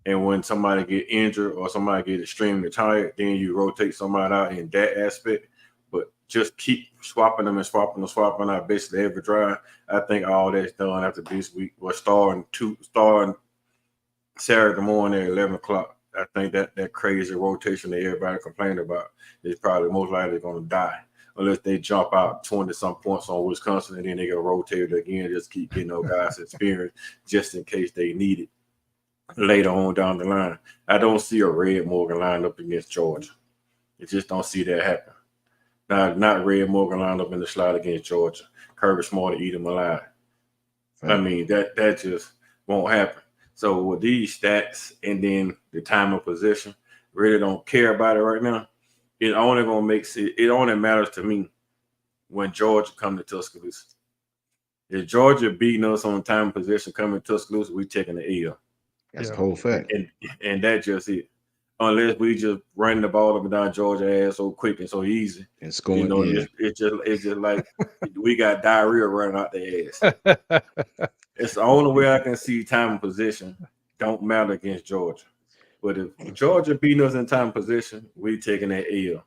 And when somebody get injured or somebody get extremely tired, then you rotate somebody out in that aspect. But just keep swapping them out basically every drive. I think all that's done after this week. We're starting Saturday morning at 11 o'clock. I think that crazy rotation that everybody complained about is probably most likely going to die. Unless they jump out 20-some points on Wisconsin and then they get rotated again, just keep getting those guys experience just in case they need it later on down the line. I don't see a Red Morgan line up against Georgia. I just don't see that happen. Not Red Morgan line up in the slot against Georgia. Kirby Smart to eat him alive. Right. I mean, that just won't happen. So with these stats and then the time of possession, really don't care about it right now. It only matters to me when Georgia come to Tuscaloosa. If Georgia beating us on time possession coming to Tuscaloosa, we taking the L. That's the whole fact. And that's just it. Unless we just run the ball up and down Georgia ass so quick and so easy. And scoring. It's just like we got diarrhea running out the ass. It's the only way I can see time of possession don't matter against Georgia. But if Georgia beating us in time position, we taking that L.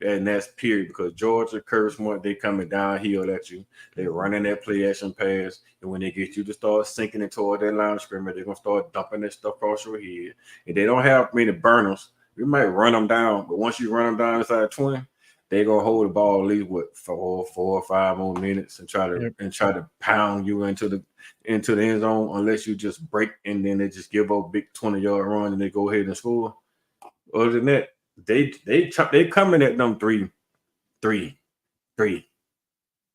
And that's period, because Georgia, Kirby Smart, they coming downhill at you. They running that play action pass. And when they get you to start sinking it toward that line of scrimmage, they're going to start dumping that stuff across your head. If they don't have many burners, we might run them down. But once you run them down inside 20, they're going to hold the ball at least, 4 or 5 more minutes and try to pound you into the end zone, unless you just break and then they just give up a big 20-yard run and they go ahead and score. Other than that, they coming at them 3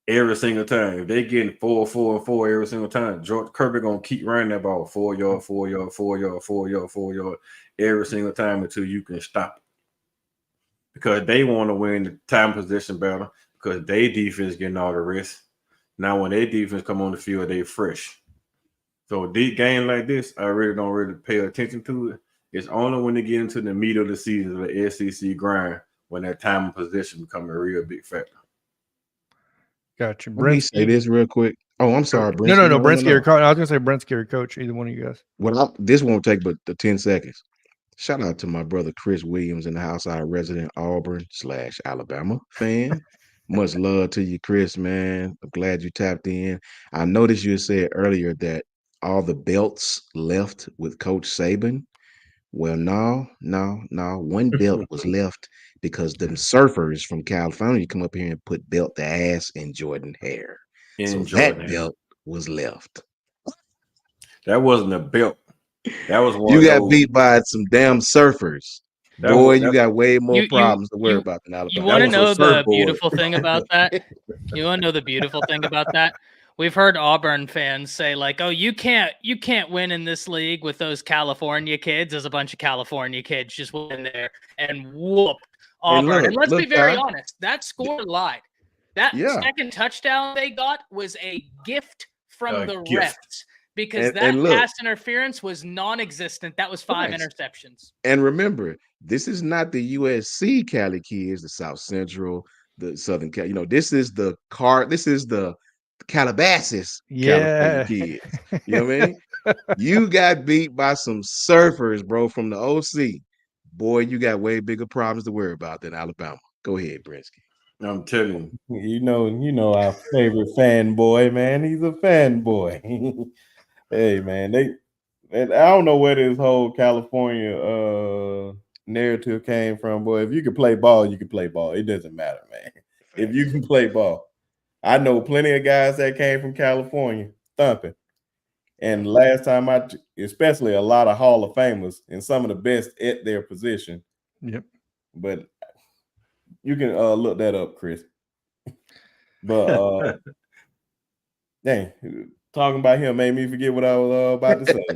every single time. If they getting 4 and 4 every single time, George Kirby gonna keep running that ball 4 yard every single time until you can stop it. Because they want to win the time possession battle, because their defense getting all the rest. Now when their defense come on the field, they fresh. So a deep game like this, I really don't pay attention to it. It's only when they get into the meat of the season, the SEC grind, when that time of possession become a real big factor. Gotcha. Let me say this real quick. Oh, I'm sorry, Brent. No. Brent's or coach. I was gonna say Brent's or coach. Either one of you guys. Well, this won't take but the 10 seconds. Shout out to my brother Chris Williams in the house, our resident Auburn/Alabama fan. Much love to you, Chris, man. I'm glad you tapped in. I noticed you said earlier that all the belts left with Coach Saban. Well, no. One belt was left because them surfers from California come up here and put belt to ass in Jordan hair. That belt was left. That wasn't a belt. That was one. You got beat by some damn surfers. Boy, you got way more problems to worry about than Alabama. You want to know the beautiful thing about that? You want to know the beautiful thing about that? We've heard Auburn fans say, like, "Oh, you can't win in this league with those California kids." There's a bunch of California kids just went in there and whooped Auburn. And let's be very honest, that score lied. That second touchdown they got was a gift from the refs, because that pass interference was non-existent. That was 5 interceptions. And remember, this is not the USC Cali kids, the South Central, the Southern Cali. This is the Calabasas California kids. You know what I mean? You got beat by some surfers, bro, from the OC. Boy, you got way bigger problems to worry about than Alabama. Go ahead, Brinsky. I'm telling you. You know our favorite fanboy, man. He's a fanboy. Hey, man, I don't know where this whole California narrative came from, boy, if you can play ball, you can play ball. It doesn't matter, man. If you can play ball. I know plenty of guys that came from California thumping. And last time especially a lot of Hall of Famers and some of the best at their position. Yep. But you can look that up, Chris. But dang, talking about him made me forget what I was about to say.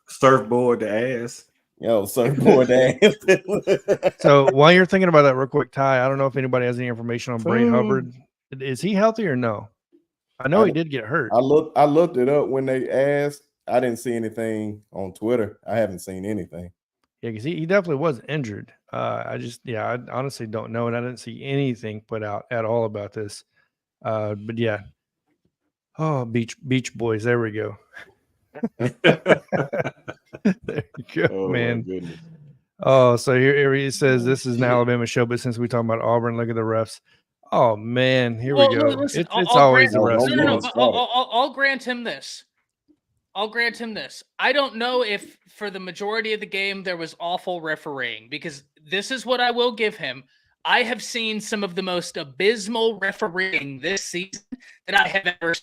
Surfboard the ass. Yo, surfboard the ass. So while you're thinking about that real quick, Ty, I don't know if anybody has any information on Bray Hubbard. Is he healthy or no? I know he did get hurt. I looked it up when they asked. I didn't see anything on Twitter. I haven't seen anything. Yeah, because he definitely was injured. I honestly don't know, and I didn't see anything put out at all about this. But yeah. Oh, Beach Boys. There we go. There you go, man. Oh, so here he says this is an Alabama show, but since we're talking about Auburn, look at the refs. Oh man, here we go. Listen, it's always the refs. No. I'll grant him this. I don't know if for the majority of the game there was awful refereeing, because this is what I will give him. I have seen some of the most abysmal refereeing this season that I have ever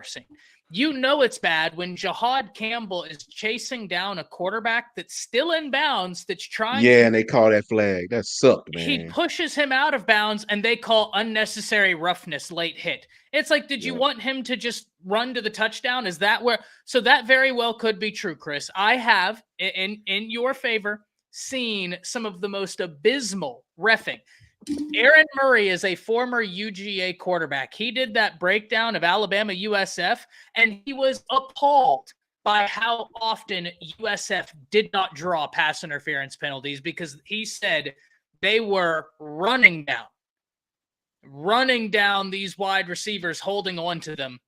seen. You know it's bad when Jahad Campbell is chasing down a quarterback that's still in bounds, that's trying. Yeah, and they call that flag. That sucked, man. He pushes him out of bounds, and they call unnecessary roughness, late hit. It's like, did you want him to just run to the touchdown? Is that where? So that very well could be true, Chris. I have, in your favor, seen some of the most abysmal reffing. Aaron Murray is a former UGA quarterback. He did that breakdown of Alabama USF, and he was appalled by how often USF did not draw pass interference penalties, because he said they were running down these wide receivers, holding on to them.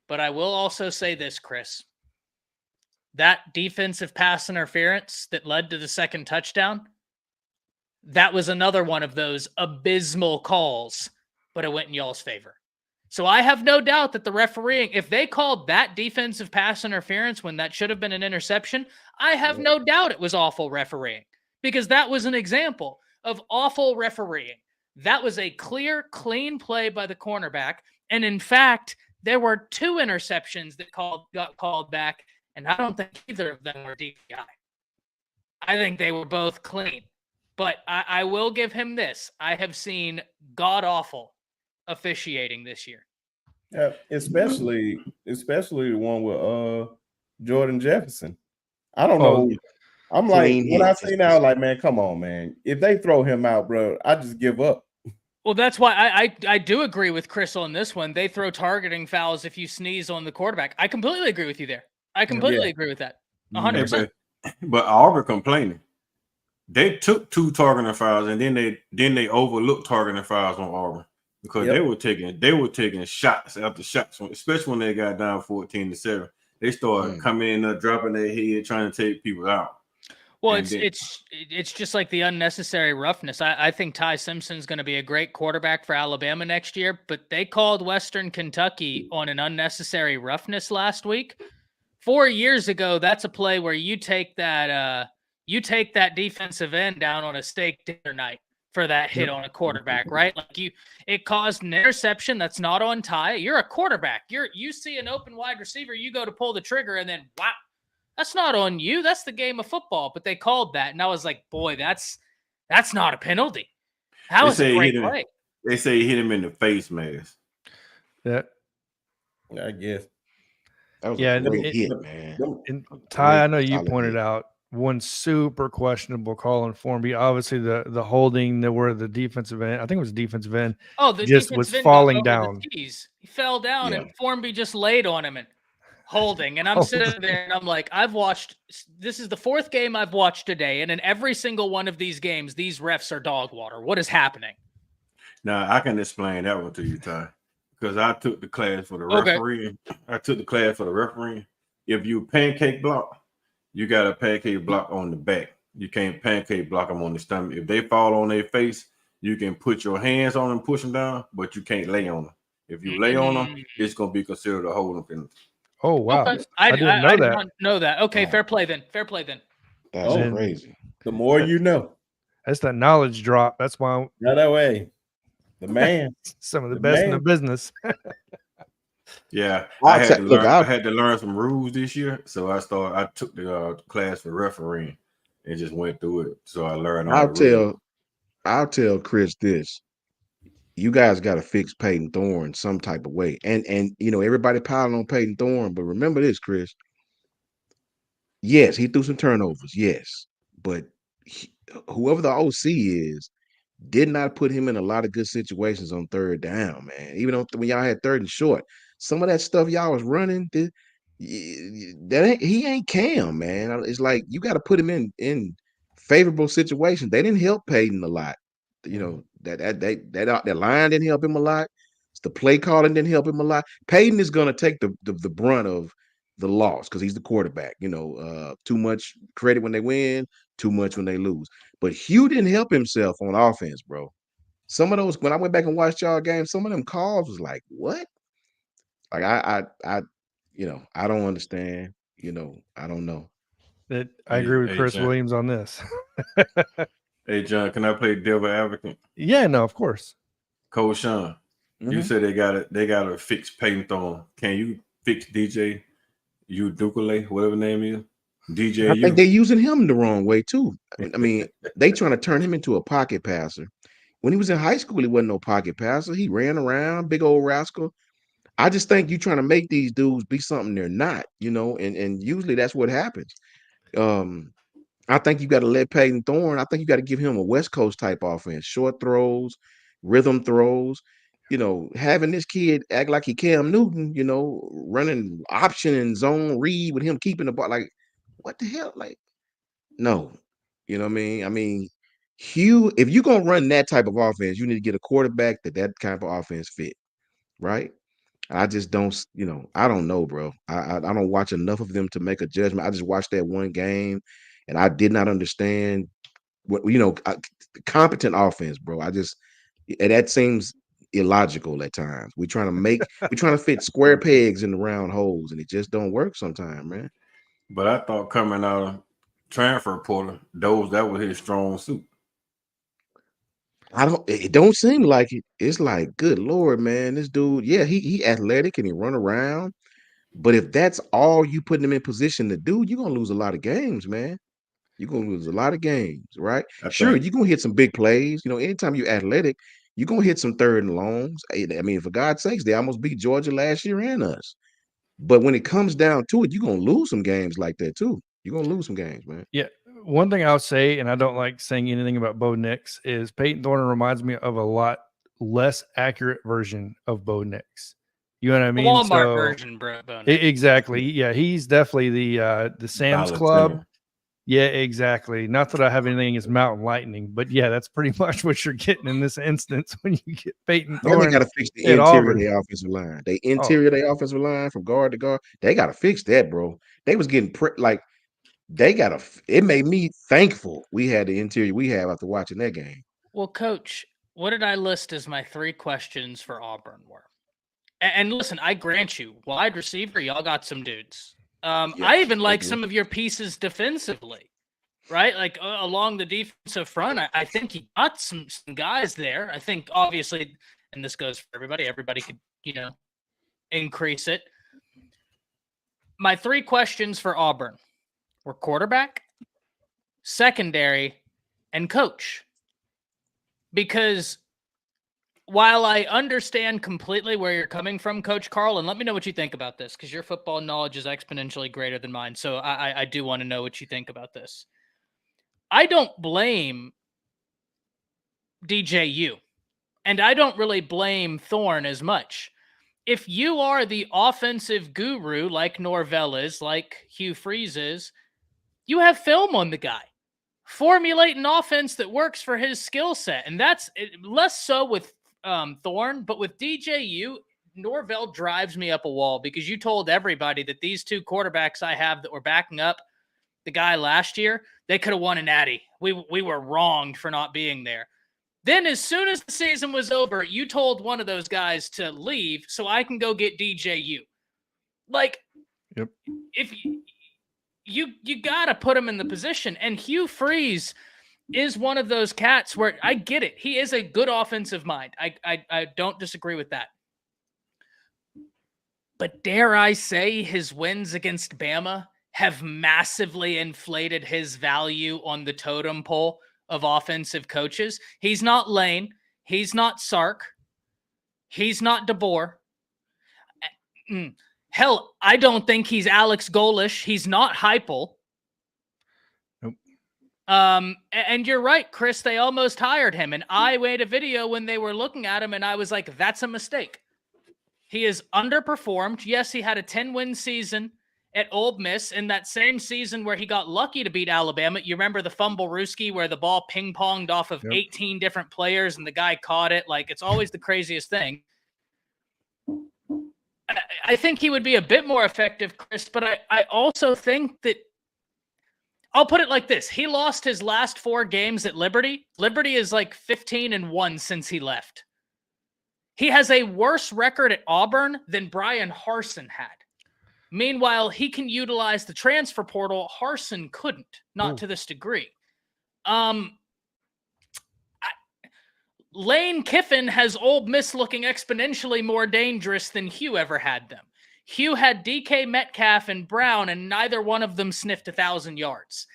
But I will also say this, Chris. That defensive pass interference that led to the second touchdown, that was another one of those abysmal calls, but it went in y'all's favor. So I have no doubt that the refereeing, if they called that defensive pass interference when that should have been an interception, I have no doubt it was awful refereeing, because that was an example of awful refereeing. That was a clear, clean play by the cornerback. And in fact, there were 2 interceptions that got called back, and I don't think either of them were DPI. I think they were both clean. But I will give him this. I have seen god-awful officiating this year. Yeah, especially the one with Jordan Jefferson. I don't know. I'm like, when I see now, like, man, come on, man. If they throw him out, bro, I just give up. Well, that's why I do agree with Chris on this one. They throw targeting fouls if you sneeze on the quarterback. I completely agree with you there. I completely agree with that. 100%. But Auburn complaining. They took 2 targeting fouls, and then they overlooked targeting fouls on Auburn, because they were taking shots after shots, especially when they got down 14-7. They started coming in, dropping their head, trying to take people out. Well, it's just like the unnecessary roughness. I think Ty Simpson's going to be a great quarterback for Alabama next year, but they called Western Kentucky on an unnecessary roughness last week. 4 years ago, that's a play where you take that defensive end down on a steak dinner night for that hit on a quarterback, right? Like it caused an interception. That's not on Ty. You're a quarterback. You see an open wide receiver, you go to pull the trigger, and then wow, that's not on you. That's the game of football. But they called that, and I was like, boy, that's not a penalty. That was a great play. They say he hit him in the face mask. That, I guess. That was a great hit, man. And Ty, I know you pointed out one super questionable call in Formby. Obviously, the holding where the defensive end, I think it was defensive end, just was falling down. He fell down, and Formby just laid on him and holding. And I'm sitting there, and I'm like, this is the 4th game I've watched today, and in every single one of these games, these refs are dog water. What is happening? Now, I can explain that one to you, Ty, because I took the class for the refereeing. If you pancake block, you got a pancake block on the back. You can't pancake block them on the stomach. If they fall on their face, you can put your hands on them, push them down, but you can't lay on them. If you lay on them, it's going to be considered a holding penalty. Oh, wow. Okay. I didn't know that. Okay, fair play then. That's Oh. crazy. The more you know. That's that knowledge drop. That's why Not that way. The man. some of the The best in the man. business. Yeah, I had to Look, learn. I had to learn some rules this year, so I took the class for refereeing and just went through it. So I learned all the rules. I'll tell Chris this. You guys got to fix Peyton Thorne some type of way. And everybody piling on Peyton Thorne, but remember this, Chris. Yes, he threw some turnovers. Yes, but whoever the OC is did not put him in a lot of good situations on third down, man. Even when y'all had third and short, some of that stuff y'all was running, he ain't Cam, man. It's like you got to put him in favorable situations. They didn't help Peyton a lot. That line didn't help him a lot. The play calling didn't help him a lot. Peyton is gonna take the brunt of the loss because he's the quarterback. Too much credit when they win, too much when they lose. But Hugh didn't help himself on offense, bro. Some of those, when I went back and watched y'all games, some of them calls was like, what? Like I don't understand. I don't know. That I agree with Hey, Chris John. Williams on this. Hey, John, can I play devil advocate? Yeah, no, of course. Coach Sean, you Mhm. said they gotta fix Peyton Thorne. Can you fix DJ Udukule, whatever name is? DJ I think they're using him the wrong way too. I mean, they trying to turn him into a pocket passer. When he was in high school, he wasn't no pocket passer. He ran around, big old rascal. I just think you're trying to make these dudes be something they're not, and usually that's what happens. I think you got to let Peyton Thorne. I think you got to give him a West Coast type offense, short throws, rhythm throws. Having this kid act like he Cam Newton, running option and zone read with him keeping the ball. Like, what the hell? Like, no, you know what I mean? I mean, Hugh, if you're gonna run that type of offense, you need to get a quarterback that kind of offense fit, right? I just don't, I don't know, bro. I don't watch enough of them to make a judgment. I just watched that one game, and I did not understand what competent offense, bro. That seems illogical at times. We're trying to fit square pegs in the round holes, and it just don't work sometimes, man. But I thought coming out of transfer portal, that was his strong suit. It don't seem like it. It's like, good Lord, man, this dude, yeah, he athletic and he run around. But if that's all you putting him in position to do, you're gonna lose a lot of games, man. You're gonna lose a lot of games, right? I Sure, think you're gonna hit some big plays. Anytime you're athletic, you're gonna hit some third and longs. I mean, for God's sakes, they almost beat Georgia last year and us. But when it comes down to it, you're gonna lose some games like that too. You're gonna lose some games, man. Yeah. One thing I'll say, and I don't like saying anything about Bo Nix, is Peyton Thorne reminds me of a lot less accurate version of Bo Nix. You know what I mean? Walmart version, bro. Exactly. Yeah, he's definitely the Sam's Club. Dollar Yeah, exactly. Not that I have anything against Mountain Lightning, but yeah, that's pretty much what you're getting in this instance when you get Peyton And they Thorne. got to fix the at interior Auburn. of the offensive line. They interior of the offensive line from guard to guard. They got to fix that, bro. They was getting it made me thankful we had the interior we have after watching that game. Well, Coach, what did I list as my 3 questions for Auburn were? And listen, I grant you, wide receiver, y'all got some dudes. I even like some of your pieces defensively, right? Like along the defensive front, I think you got some guys there. I think obviously, and this goes for everybody could, increase it. My 3 questions for Auburn were quarterback, secondary, and coach. Because while I understand completely where you're coming from, Coach Carl, and let me know what you think about this, because your football knowledge is exponentially greater than mine. So I do want to know what you think about this. I don't blame DJU, and I don't really blame Thorne as much. If you are the offensive guru like Norvell is, like Hugh Freeze is, you have film on the guy. Formulate an offense that works for his skill set. And that's less so with Thorne, but with DJU, Norvell drives me up a wall because you told everybody that these 2 quarterbacks I have that were backing up the guy last year, they could have won a natty. We were wronged for not being there. Then as soon as the season was over, you told one of those guys to leave so I can go get DJU. Like, Yep. if you got to put him in the position. And Hugh Freeze is one of those cats where I get it. He is a good offensive mind. I don't disagree with that. But dare I say his wins against Bama have massively inflated his value on the totem pole of offensive coaches. He's not Lane. He's not Sark. He's not DeBoer. Hell, I don't think he's Alex Golish. He's not Heupel. Nope. And you're right, Chris. They almost hired him. And I made a video when they were looking at him, and I was like, that's a mistake. He is underperformed. Yes, he had a 10-win season at Ole Miss in that same season where he got lucky to beat Alabama. You remember the fumble Ruski where the ball ping-ponged off of 18 different players and the guy caught it? Like, it's always the craziest thing. I think he would be a bit more effective, Chris, but I also think that I'll put it like this. He lost his last 4 games at Liberty. Liberty is like 15-1 since he left. He has a worse record at Auburn than Brian Harsin had. Meanwhile, he can utilize the transfer portal. Harsin couldn't, not to this degree. Lane Kiffin has Ole Miss looking exponentially more dangerous than Hugh ever had them. Hugh had DK Metcalf and Brown, and neither one of them sniffed 1,000 yards.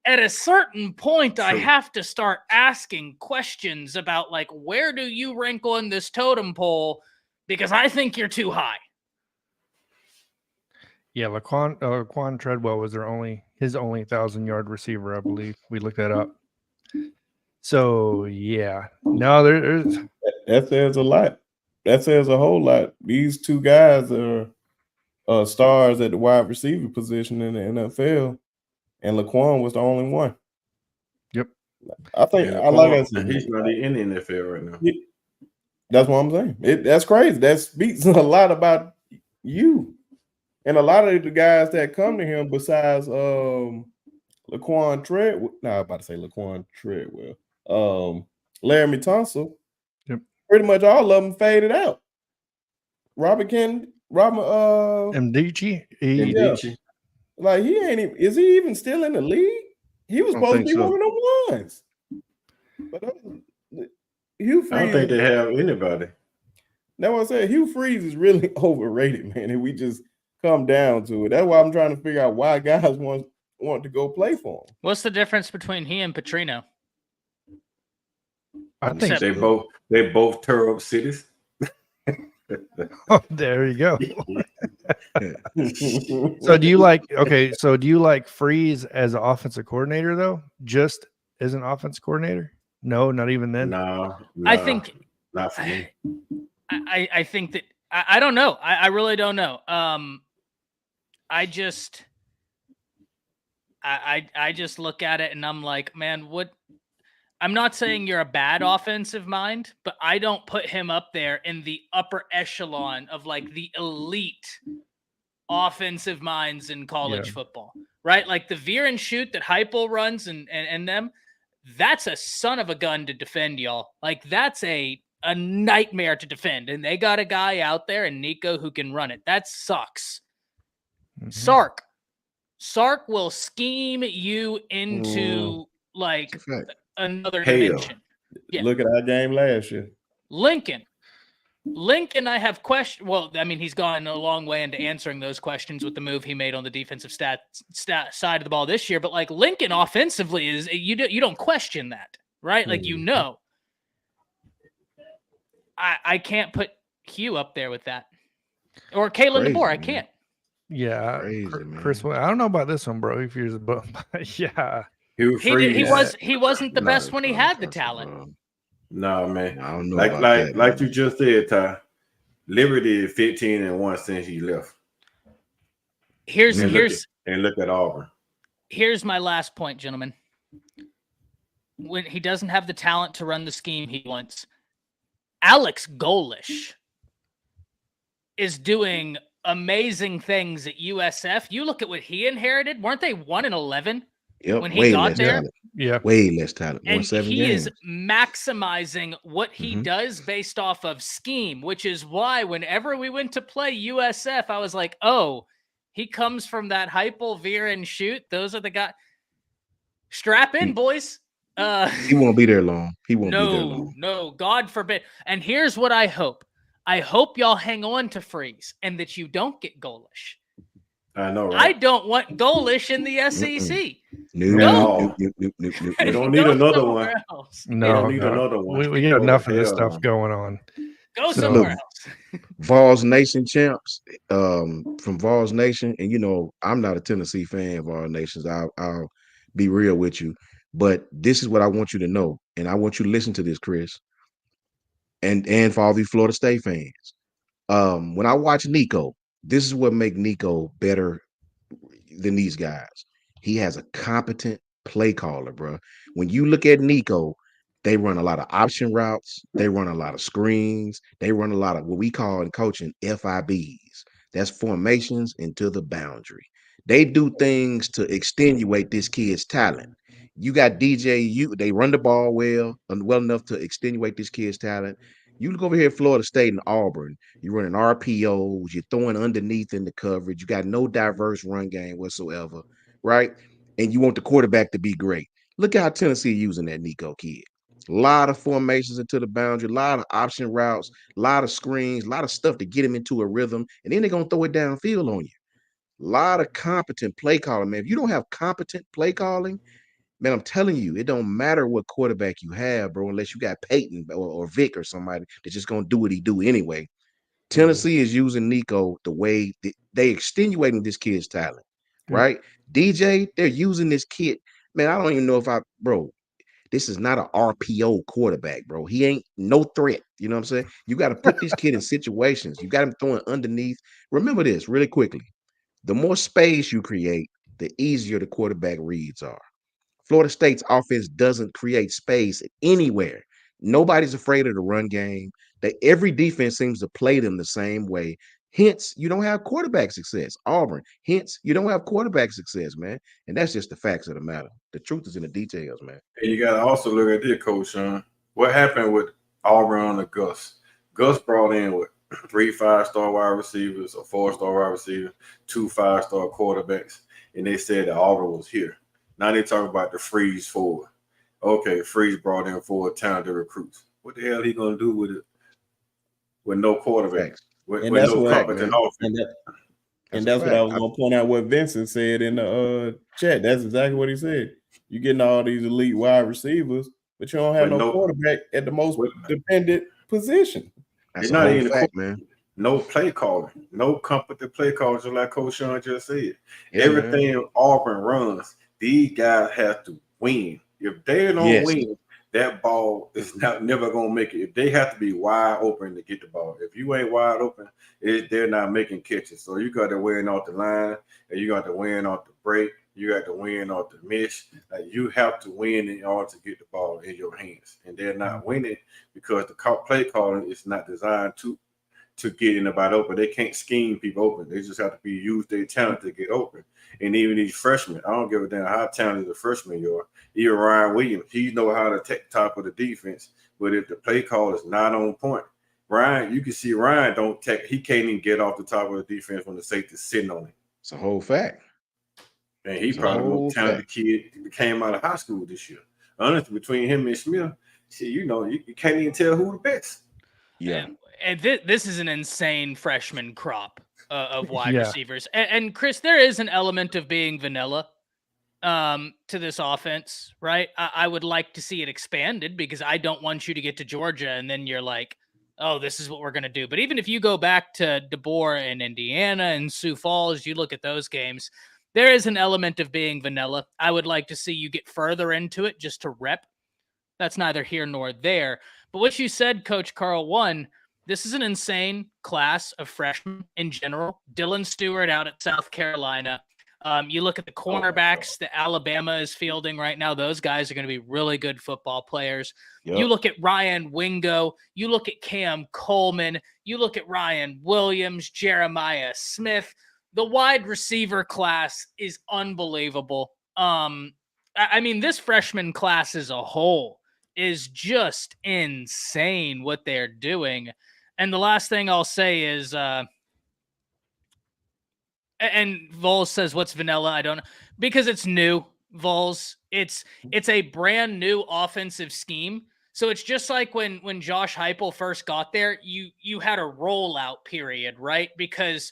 At a certain point, I have to start asking questions about, like, where do you rank on this totem pole? Because I think you're too high. Yeah, Laquan Treadwell was his only 1,000-yard receiver, I believe. We looked that up. So yeah, no, there's that says a lot. That says a whole lot. These 2 guys are stars at the wide receiver position in the NFL, and Laquan was the only one. Yep. I think he's not in the NFL right now. That's what I'm saying. That's crazy. That speaks a lot about you. And a lot of the guys that come to him, besides Laquan Treadwell, I'm about to say Laquan Treadwell, Laramie Tunsil, pretty much all of them faded out. Mdici, like he ain't even, is he even still in the league? He was supposed to be one of them ones. But Hugh Freeze, I don't think they have anybody. That's what I said. Hugh Freeze is really overrated, man. And we just come down to it. That's why I'm trying to figure out why guys want to go play for him. What's the difference between he and Petrino? I think they both tear up cities. Oh, there you go. So do you like Freeze as an offensive coordinator though? Just as an offensive coordinator? No, not even then. No, I think not for me. I think that I don't know. I really don't know. I just look at it and I'm like, man, what? I'm not saying you're a bad offensive mind, but I don't put him up there in the upper echelon of like the elite offensive minds in college football, right? Like the veer and shoot that Heupel runs and them, that's a son of a gun to defend, y'all. Like that's a nightmare to defend. And they got a guy out there in Nico who can run it. That sucks. Mm-hmm. Sark will scheme you into like another dimension. Yeah. Look at our game last year. Lincoln, I have questions. Well, I mean, he's gone a long way into answering those questions with the move he made on the defensive side of the ball this year. But like Lincoln offensively is you don't question that, right? Like I can't put Hugh up there with that, or Kalen DeBoer. I can't. Yeah, Chris. I don't know about this one, bro. If you're above, yeah. He wasn't the best when he had the talent. No, man. I don't know. Like you just said, Ty. Liberty is 15-1 since he left. Look at Auburn. Here's my last point, gentlemen. When he doesn't have the talent to run the scheme he wants, Alex Golish is doing amazing things at USF. You look at what he inherited. Weren't they 1-11? Yep, when he got there, way less talent. And he is maximizing what he does based off of scheme, which is why whenever we went to play USF, I was like, oh, He comes from that Heupel, veer and shoot. Those are the guys. Strap in, boys. He won't be there long. He won't be there long. No, God forbid. And here's what I hope. I hope y'all hang on to Freeze and that you don't get Golish. I know, I right? don't want Golish in the SEC. No. We don't need Go another somewhere one. else. No, don't need another one. We got enough of this Hell stuff no. going on. Go So- somewhere else. Vols Nation champs, from Vols Nation, and you know I'm not a Tennessee fan of Vols Nations. I'll be real with you, but this is what I want you to know, and I want you to listen to this, Chris, and for all these Florida State fans. When I watch Nico, this is what makes Nico better than these guys. He has a competent play caller, bro. When you look at Nico, they run a lot of option routes. They run a lot of screens. They run a lot of what we call in coaching FIBs. That's formations into the boundary. They do things to extenuate this kid's talent. You got DJ, they run the ball well enough to extenuate this kid's talent. You look over here at Florida State and Auburn, you're running RPOs, you're throwing underneath in the coverage, you got no diverse run game whatsoever, right? And you want the quarterback to be great. Look at how Tennessee using that Nico kid. A lot of formations into the boundary, a lot of option routes, a lot of screens, a lot of stuff to get him into a rhythm, and then they're gonna throw it downfield on you. A lot of competent play calling, man. If you don't have competent play calling, man, I'm telling you, it don't matter what quarterback you have, bro, unless you got Peyton or Vic or somebody that's just gonna do what he do anyway. Tennessee is using Nico the way they extenuating this kid's talent, right? DJ, they're using this kid. Man, I don't even know if bro, this is not an RPO quarterback, bro. He ain't no threat. You know what I'm saying? You got to put this kid in situations. You got him throwing underneath. Remember this really quickly. The more space you create, the easier the quarterback reads are. Florida State's offense doesn't create space anywhere. Nobody's afraid of the run game. Every defense seems to play them the same way. Hence, you don't have quarterback success. Auburn, hence, you don't have quarterback success, man. And that's just the facts of the matter. The truth is in the details, man. And you got to also look at this, Coach Sean. What happened with Auburn under Gus? Gus brought in what 3 5-star wide receivers, a 4-star wide receiver, 2 5-star quarterbacks, and they said that Auburn was here. Now they talk about the Freeze forward. Okay, Freeze brought in 4 talented recruits. What the hell he gonna do with it? With no quarterback, with that's no what- competent offense. And that's what I was gonna point out. What Vincent said in the chat. That's exactly what he said. You're getting all these elite wide receivers, but you don't have no quarterback at the most dependent position. That's It's a not whole even fact, man. No play calling, no competent play calling, just like Coach Sean just said. Yeah, Everything Auburn runs, these guys have to win. If they don't win, that ball is never going to make it. If they have to be wide open to get the ball. If you ain't wide open, they're not making catches. So you got to win off the line, and you got to win off the break. You got to win off the miss. Like, you have to win in order to get the ball in your hands. And they're not winning because the play calling is not designed to get anybody open. They can't scheme people open. They just have to use their talent to get open. And even these freshmen, I don't give a damn how talented the freshman you are. Even Ryan Williams, he know how to take top of the defense. But if the play call is not on point, Ryan, you can see Ryan he can't even get off the top of the defense when the safety's sitting on him. It's a whole fact. And he probably the most talented kid that came out of high school this year. Honestly, between him and Smith, see, you can't even tell who the best. Yeah. And this is an insane freshman crop of wide receivers. And Chris, there is an element of being vanilla to this offense, right? I would like to see it expanded because I don't want you to get to Georgia and then you're like, oh, this is what we're going to do. But even if you go back to DeBoer in Indiana and Sioux Falls, you look at those games, there is an element of being vanilla. I would like to see you get further into it just to rep. That's neither here nor there. But what you said, Coach Carl, this is an insane class of freshmen in general. Dylan Stewart out at South Carolina. You look at the cornerbacks that Alabama is fielding right now. Those guys are going to be really good football players. Yep. You look at Ryan Wingo. You look at Cam Coleman. You look at Ryan Williams, Jeremiah Smith. The wide receiver class is unbelievable. I mean, this freshman class as a whole is just insane what they're doing. And the last thing I'll say is And Vols says, "What's vanilla?" I don't know, because it's new. Vols, it's a brand new offensive scheme. So it's just like when Josh Heupel first got there, you had a rollout period, right? Because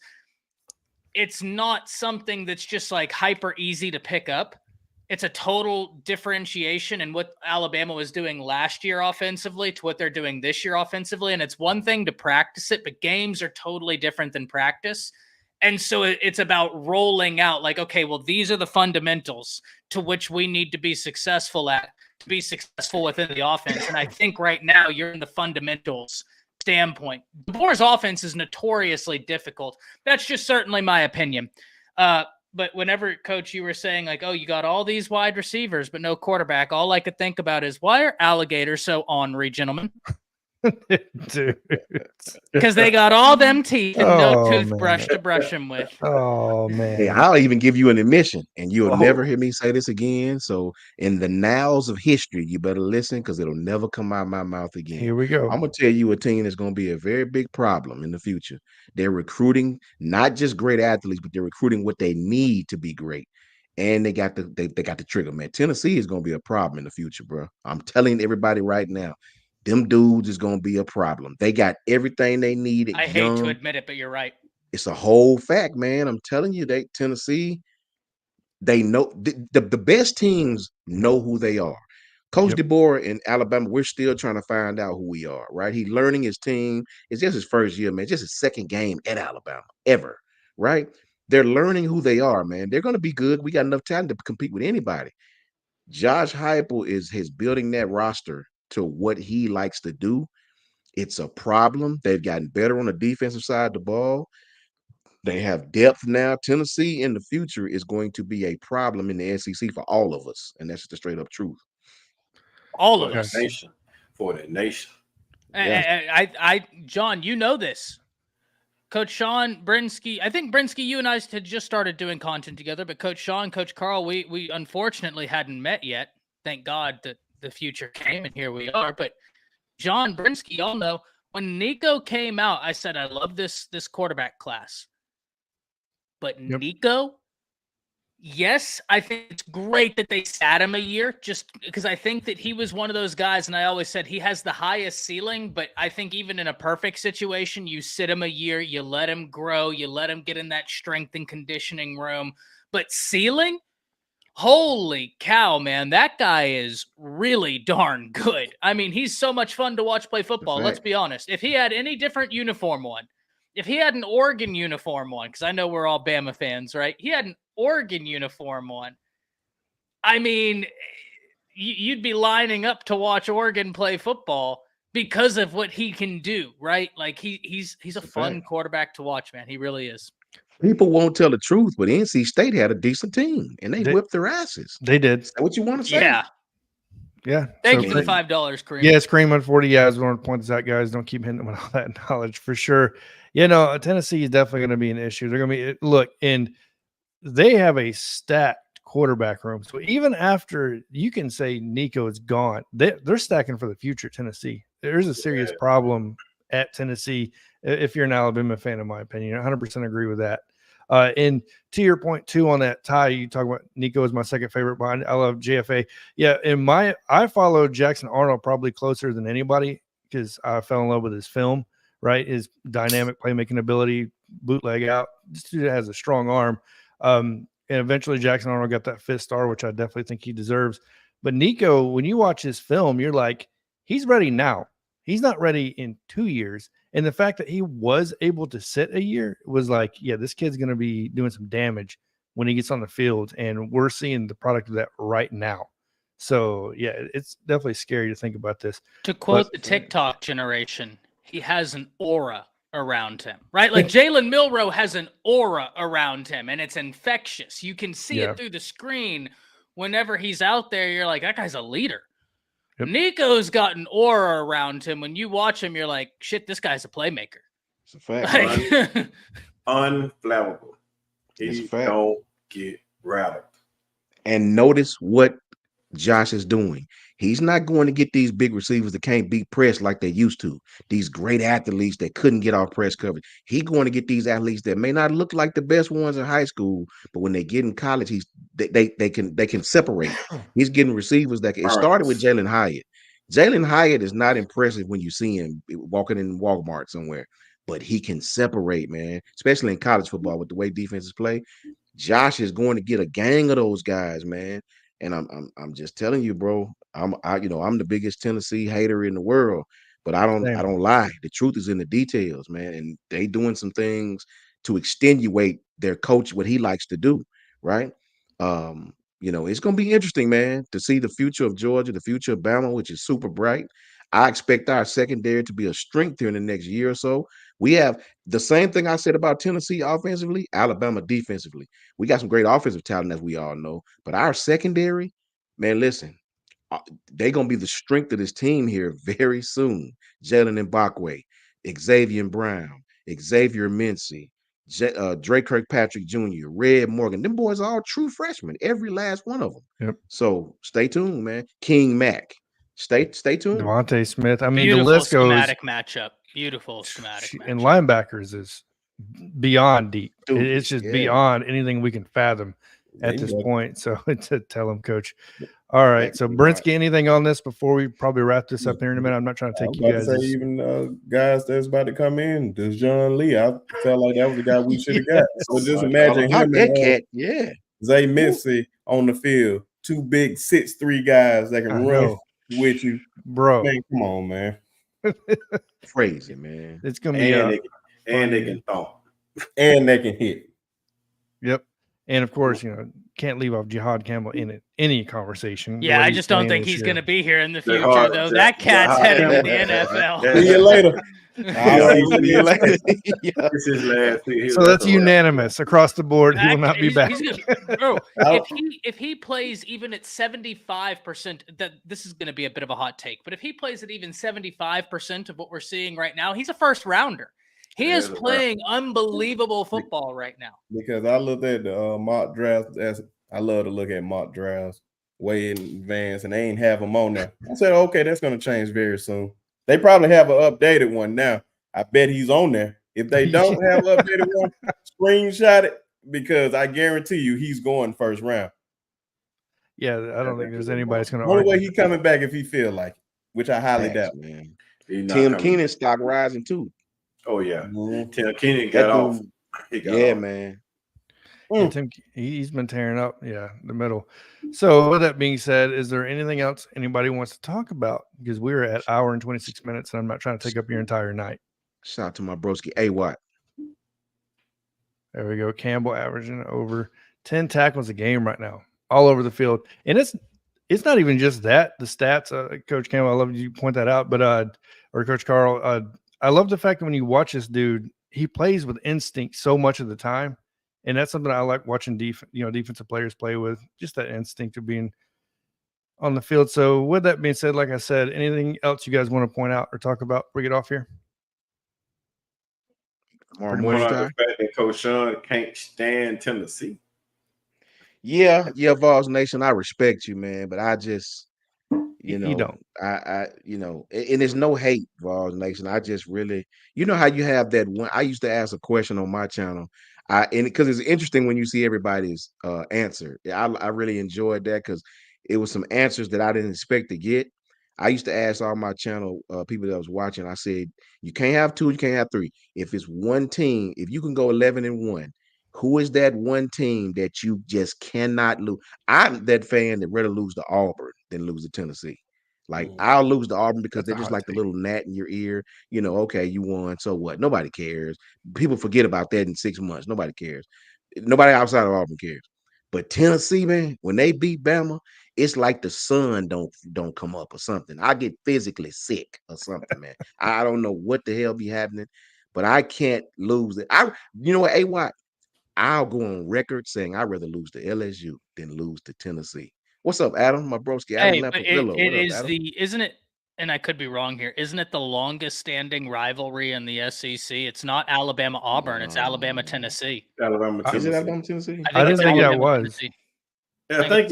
it's not something that's just like hyper easy to pick up. It's a total differentiation in what Alabama was doing last year offensively to what they're doing this year offensively. And it's one thing to practice it, but games are totally different than practice. And so it's about rolling out like, okay, well, these are the fundamentals to which we need to be successful at to be successful within the offense. And I think right now you're in the fundamentals standpoint. DeBoer's offense is notoriously difficult. That's just certainly my opinion. But whenever, Coach, you were saying like, oh, you got all these wide receivers, but no quarterback, all I could think about is why are alligators so ornery, gentlemen? Dude. Because they got all them teeth and no Oh, toothbrush man. to brush them with. Oh man. Hey, I'll even give you an admission, and you'll Oh. never hear me say this again. So, in the nows of history, you better listen because it'll never come out of my mouth again. Here we go. I'm gonna tell you a team that's gonna be a very big problem in the future. They're recruiting not just great athletes, but they're recruiting what they need to be great. And they got the trigger, man. Tennessee is gonna be a problem in the future, bro. I'm telling everybody right now. Them dudes is gonna be a problem. They got everything they need. I hate to admit it, but you're right. It's a whole fact, man. I'm telling you, Tennessee, they know the best teams know who they are. Coach DeBoer in Alabama, we're still trying to find out who we are, right? He's learning his team. It's just his first year, man. It's just his second game at Alabama ever, right? They're learning who they are, man. They're going to be good. We got enough talent to compete with anybody. Josh Heupel is building that roster to what he likes to do. It's a problem. They've gotten better on the defensive side of the ball. They have depth now. Tennessee in the future is going to be a problem in the SEC for all of us, and that's the straight up truth. All of For us. the nation. For the nation. I John, you know this. Coach Sean Brinsky, I think Brinsky, you and I had just started doing content together, but Coach Sean, Coach Carl, we unfortunately hadn't met yet. Thank God that the future came, and here we are. But John Brinsky, y'all know, when Nico came out, I said, I love this quarterback class. But Nico, yes, I think it's great that they sat him a year just because I think that he was one of those guys, and I always said he has the highest ceiling, but I think even in a perfect situation, you sit him a year, you let him grow, you let him get in that strength and conditioning room. But ceiling, holy cow, man, that guy is really darn good. I mean, he's so much fun to watch play football. Let's be honest. If he had any different uniform on, if he had an Oregon uniform on, because I know we're all Bama fans, right? He had an Oregon uniform on. I mean, you'd be lining up to watch Oregon play football because of what he can do, right? Like he's a fun quarterback to watch, man. He really is. People won't tell the truth, but NC State had a decent team, and they whipped their asses. They did. Is that what you want to say? Yeah. Thank you for the $5, Kareem. Yeah, Scream 140. Yeah, I was going to point this out, guys. Don't keep hitting them with all that knowledge for sure. You know, Tennessee is definitely going to be an issue. They're going to be, look, and they have a stacked quarterback room. So even after you can say Nico is gone, they're stacking for the future, Tennessee. There's a serious problem at Tennessee if you're an Alabama fan, in my opinion. I 100% agree with that. And to your point too on that tie, you talk about Nico is my second favorite behind. I love JFA. Yeah, I followed Jackson Arnold probably closer than anybody because I fell in love with his film, right? His dynamic playmaking ability, bootleg out. This dude has a strong arm. And eventually Jackson Arnold got that 5th star, which I definitely think he deserves. But Nico, when you watch his film, you're like, he's ready now. He's not ready in 2 years. And the fact that he was able to sit a year was like, yeah, this kid's going to be doing some damage when he gets on the field. And we're seeing the product of that right now. So, yeah, it's definitely scary to think about this. To quote the TikTok generation, he has an aura around him, right? Like Jalen Milroe has an aura around him, and it's infectious. You can see it through the screen. Whenever he's out there, you're like, that guy's a leader. Yep. Nico's got an aura around him. When you watch him, you're like, shit, this guy's a playmaker. It's a fact. Like, Unflammable. He don't get rattled. And notice what Josh is doing. He's not going to get these big receivers that can't beat press like they used to. These great athletes that couldn't get off press coverage. He's going to get these athletes that may not look like the best ones in high school, but when they get in college, they can separate. He's getting receivers that it started with Jalen Hyatt. Jalen Hyatt is not impressive when you see him walking in Walmart somewhere, but he can separate, man, especially in college football with the way defenses play. Josh is going to get a gang of those guys, man. And I'm just telling you, bro. I'm the biggest Tennessee hater in the world, but I don't lie. The truth is in the details, man. And they doing some things to extenuate their coach what he likes to do, right? It's gonna be interesting, man, to see the future of Georgia, the future of Bama, which is super bright. I expect our secondary to be a strength here in the next year or so. We have the same thing I said about Tennessee offensively, Alabama defensively. We got some great offensive talent, as we all know, but our secondary, man, listen, they're gonna be the strength of this team here very soon. Jalen Mbakwe, Xavier Brown, Xavier Mincy, Drake Kirkpatrick Jr., Red Morgan. Them boys are all true freshmen, every last one of them. Yep. So stay tuned, man. King Mack. Stay tuned. Devontae Smith. I mean, Beautiful the list goes. schematic matchup. Beautiful schematic matchup. And linebackers is beyond deep. Dude, It's just beyond anything we can fathom at this point. So to tell him, Coach. All right. So Brinsky, anything on this before we probably wrap this up here in a minute? I'm not trying to take you guys. Even guys that's about to come in, this John Lee. I felt like that was the guy we should have got. So just imagine him and Zay Mincy on the field. Two big 6'3" guys that can run with you, bro. Man, come on, man. Crazy, man. It's gonna be and they can throw. And they can hit. Yep. And of course, can't leave off Jihad Campbell in any conversation. Yeah, I just don't think he's going to be here in the future, though. That cat's heading to the NFL. See you later. This is last. So that's unanimous across the board. He will not be back. Bro, if he plays even at 75%, that this is going to be a bit of a hot take, but if he plays at even 75% of what we're seeing right now, he's a first rounder. He is playing unbelievable football right now. Because I looked at the mock drafts. I love to look at mock drafts way in advance, and they ain't have them on there. I said, okay, that's going to change very soon. They probably have an updated one now. I bet he's on there. If they don't have an updated one, screenshot it, because I guarantee you he's going first round. Yeah, I don't think there's anybody that's going to. Only way he coming back if he feel like it, which I highly doubt. Man. Tim Keenan stock rising too. Oh yeah, Tim Keenan got off. He got off. Man. Tim, he's been tearing up, the middle. So with that being said, is there anything else anybody wants to talk about? Because we're at hour and 26 minutes, and I'm not trying to take up your entire night. Shout out to my broski. Hey, what? There we go. Campbell averaging over 10 tackles a game right now, all over the field. And it's not even just that. The stats, Coach Campbell, I love you point that out, but or Coach Carl, I love the fact that when you watch this dude, he plays with instinct so much of the time. And that's something I like watching defensive players play with, just that instinct of being on the field. So with that being said, like I said, anything else you guys want to point out or talk about before we get off here? The fact that Coach Sean can't stand Tennessee. Yeah, Vols Nation, I respect you, man, but I just you don't. And there's no hate, Vols Nation. I just really, how you have that one. I used to ask a question on my channel. And because it's interesting when you see everybody's answer. I really enjoyed that because it was some answers that I didn't expect to get. I used to ask all my channel people that was watching. I said, you can't have two, you can't have three. If it's one team, if you can go 11-1, who is that one team that you just cannot lose? I'm that fan that rather lose to Auburn than lose to Tennessee. Like, I'll lose to Auburn because they're just like the little gnat in your ear. Okay, you won, so what? Nobody cares. People forget about that in 6 months. Nobody cares. Nobody outside of Auburn cares. But Tennessee, man, when they beat Bama, it's like the sun don't come up or something. I get physically sick or something, man. I don't know what the hell be happening, but I can't lose it. You know what, AY? I'll go on record saying I'd rather lose to LSU than lose to Tennessee. What's up, Adam? My broski. Hey, isn't it, and I could be wrong here, isn't it the longest standing rivalry in the SEC? It's not Alabama-Auburn, it's Alabama-Tennessee. Alabama-Tennessee. Is it Alabama-Tennessee? I didn't think that was. Tennessee. I think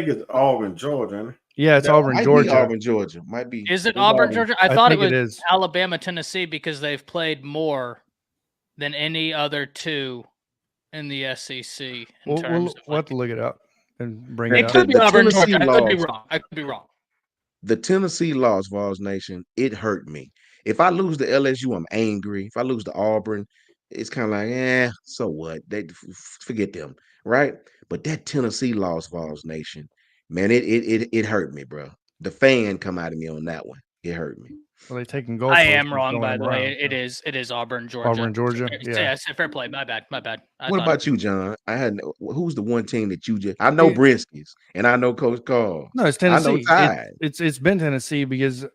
it's Auburn, Georgia. Isn't it? Yeah, it's That Auburn, might Georgia. be Auburn, Georgia. Might be. Is it It's Auburn, Auburn. Georgia? I I thought it think was it is. Alabama, Tennessee because they've played more than any other two in the SEC in We'll terms of have like, to look it up and bring it it up. could be The Auburn, Tennessee Georgia. I could be loss. wrong. I could be wrong. The Tennessee loss, Vols Nation, it hurt me. If I lose to LSU, I'm angry. If I lose to Auburn, it's kind of like, so what? They forget them, right? But that Tennessee loss, Vols Nation, man, it hurt me, bro. The fan come out of me on that one. It hurt me. Well, they taking goalposts. I am and wrong, throwing by them the way. around, so. It is Auburn, Georgia. Auburn, Georgia. Yeah. Fair play. My bad. What about you, John? Who's the one team that you just? I know Brisky's and I know Coach Carl. No, it's I know Tennessee. Tide. It's been Tennessee because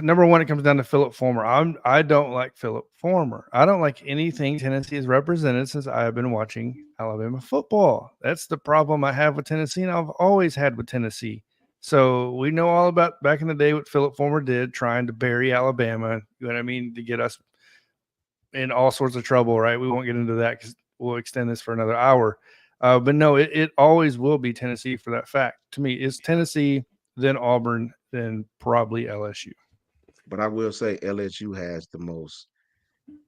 number one, it comes down to Philip Former. I don't like Philip Former. I don't like anything Tennessee has represented since I have been watching Alabama football. That's the problem I have with Tennessee, and I've always had with Tennessee. So we know all about back in the day what Philip Former did, trying to bury Alabama. You know what I mean, to get us in all sorts of trouble. Right? We won't get into that because we'll extend this for another hour. But no, it always will be Tennessee for that fact. To me, it's Tennessee, then Auburn, then probably LSU. But I will say LSU has the most.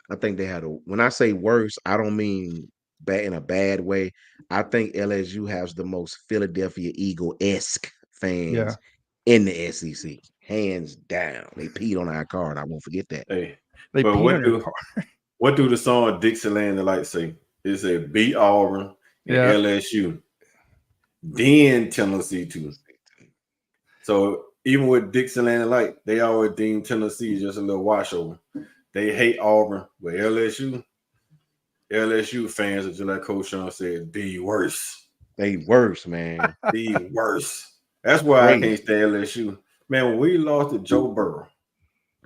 I think they had when I say worse, I don't mean bad in a bad way. I think LSU has the most Philadelphia Eagle-esque fans in the SEC. Hands down. They peed on our car, and I won't forget that. Hey, They but peed on your car. what do the song Dixieland Delight say? It said beat Auburn and Yeah. LSU, then Tennessee too. So even with Dixieland Delight, they always deem Tennessee just a little washover. They hate Auburn, but LSU fans are just like Coach Sean said, the worst. They worse, man. The worst. That's why I can't stand LSU. Man, when we lost to Joe Burrow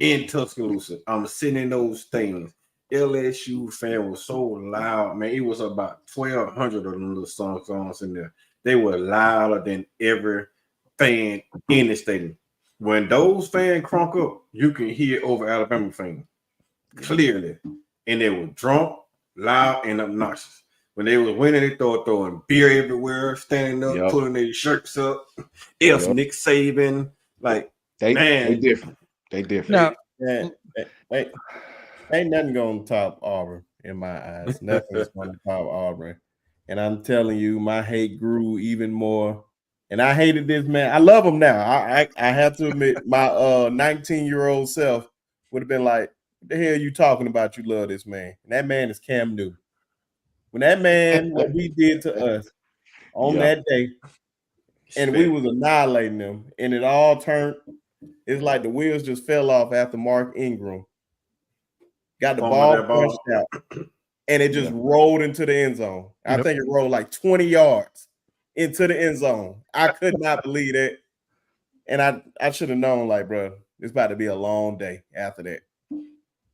in Tuscaloosa, I'm sitting in those things. LSU fan was so loud, man. It was about 1,200 of them little songs in there. They were louder than every fan in the stadium. When those fans crunk up, you can hear over Alabama fans clearly. And they were drunk, loud, and obnoxious. When they was winning, they throwing beer everywhere, standing up, pulling their shirts up. Nick Saban, like they different. They different. Now, ain't nothing going to top Auburn in my eyes. Nothing is going to top Auburn. And I'm telling you, my hate grew even more. And I hated this man. I love him now. I have to admit, my 19-year-old self would have been like, "What the hell are you talking about? You love this man." And that man is Cam Newton. When that man, what he did to us on that day, and we was annihilating them, and it all turned, it's like the wheels just fell off after Mark Ingram got the ball pushed out, and it just rolled into the end zone. I think it rolled like 20 yards into the end zone. I could not believe it. And I should have known, like, bro, it's about to be a long day after that.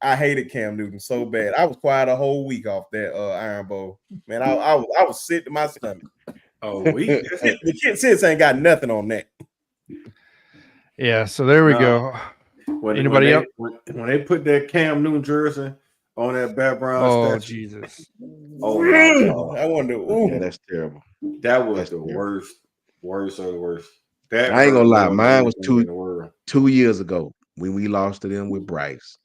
I hated Cam Newton so bad. I was quiet a whole week off that Iron Bowl. Man, I was sick to my stomach. Oh, week? The kids ain't got nothing on that. Yeah, so there we go. Anybody else? When they put that Cam Newton jersey on that Bear Brown statue. Jesus. Oh, I wonder. Yeah, that's terrible. That was the worst of the worst. That I ain't gonna lie, mine was 2 years ago when we lost to them with Bryce.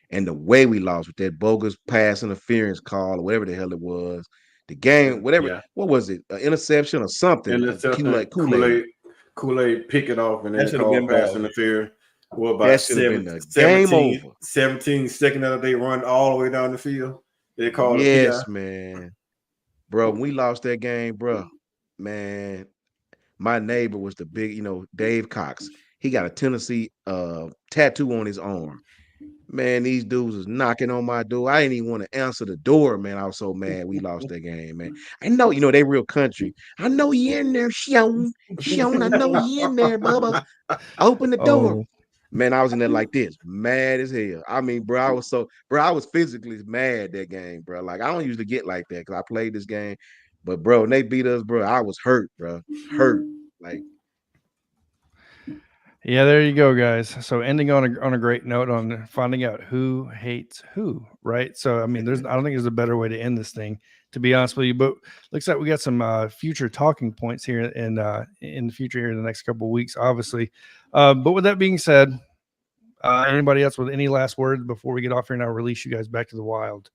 And the way we lost with that bogus pass interference call or whatever the hell it was, the game, whatever, what was it? An interception or something? Kool-Aid pick it off and then call pass interference. What about that should have been the game over. 17 seconds that they run all the way down the field. They call it man. Bro, when we lost that game, bro, man, my neighbor was the big, Dave Cox. He got a Tennessee tattoo on his arm. Man, these dudes was knocking on my door. I didn't even want to answer the door, man. I was so mad we lost that game, man. I know, they real country. I know you in there, Sean. I know you in there, Bubba. Open the door. Man, I was in there like this, mad as hell. I mean, bro, I was physically mad that game, bro. Like, I don't usually get like that because I played this game. But, bro, when they beat us, bro, I was hurt, bro. Hurt. Like, yeah, there you go, guys. So ending on a great note on finding out who hates who, right? So I mean, I don't think there's a better way to end this thing. to be honest with you. But looks like we got some future talking points here in the future here in the next couple of weeks, obviously. But with that being said, anybody else with any last words before we get off here and I'll release you guys back to the wild?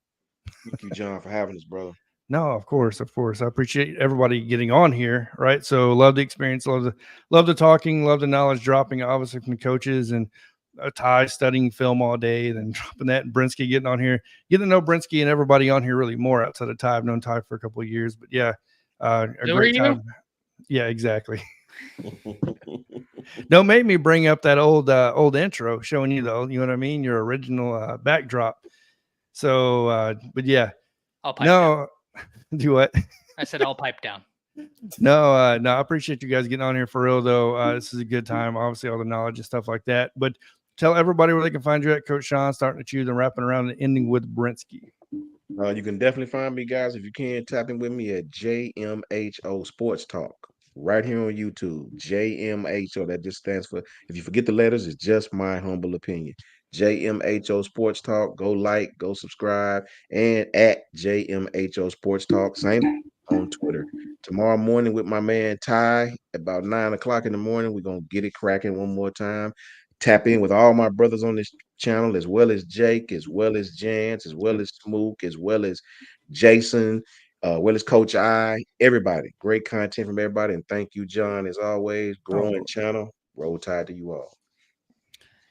Thank you, John, for having us, brother. No, of course. I appreciate everybody getting on here, right? So love the experience, love the talking, love the knowledge dropping, obviously from the coaches, and Ty studying film all day, then dropping that, and Brinsky getting on here, getting to know Brinsky and everybody on here really more outside of Ty. I've known Ty for a couple of years, but yeah, a great time. Yeah, exactly. Don't make me bring up that old intro showing you though, you know what I mean? Your original backdrop. So, but yeah, I'll pipe down. Do what? I said I'll pipe down. No, I appreciate you guys getting on here for real though. This is a good time. Obviously, all the knowledge and stuff like that. But tell everybody where they can find you at, Coach Sean, starting at you, then wrapping around and ending with Brinsky. You can definitely find me, guys, if you can, tapping with me at JMHO Sports Talk right here on YouTube. JMHO, that just stands for, if you forget the letters, it's just my humble opinion. JMHO Sports Talk. Go like, go subscribe, and at JMHO Sports Talk. Same on Twitter. Tomorrow morning with my man Ty, about 9 o'clock in the morning, we're gonna get it cracking one more time. Tap in with all my brothers on this channel, as well as Jake, as well as Jance, as well as Smook, as well as Jason, well as Coach I. Everybody, great content from everybody, and thank you, John, as always. Growing channel. Roll Tide to you all.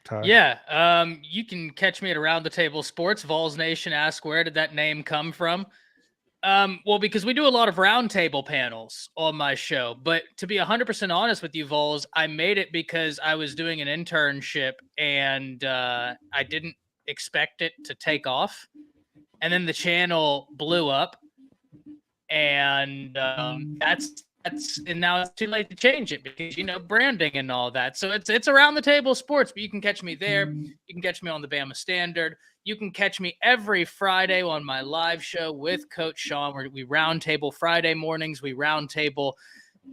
Ty. Yeah, you can catch me at Around the Table Sports. Vols Nation asks, where did that name come from? Well, because we do a lot of roundtable panels on my show, but to be 100% honest with you, Vols, I made it because I was doing an internship and I didn't expect it to take off. And then the channel blew up, and and now it's too late to change it because, you know, branding and all that. So it's Around the Table Sports, but you can catch me there. You can catch me on the Bama Standard. You can catch me every Friday on my live show with Coach Sean, where we roundtable Friday mornings. We roundtable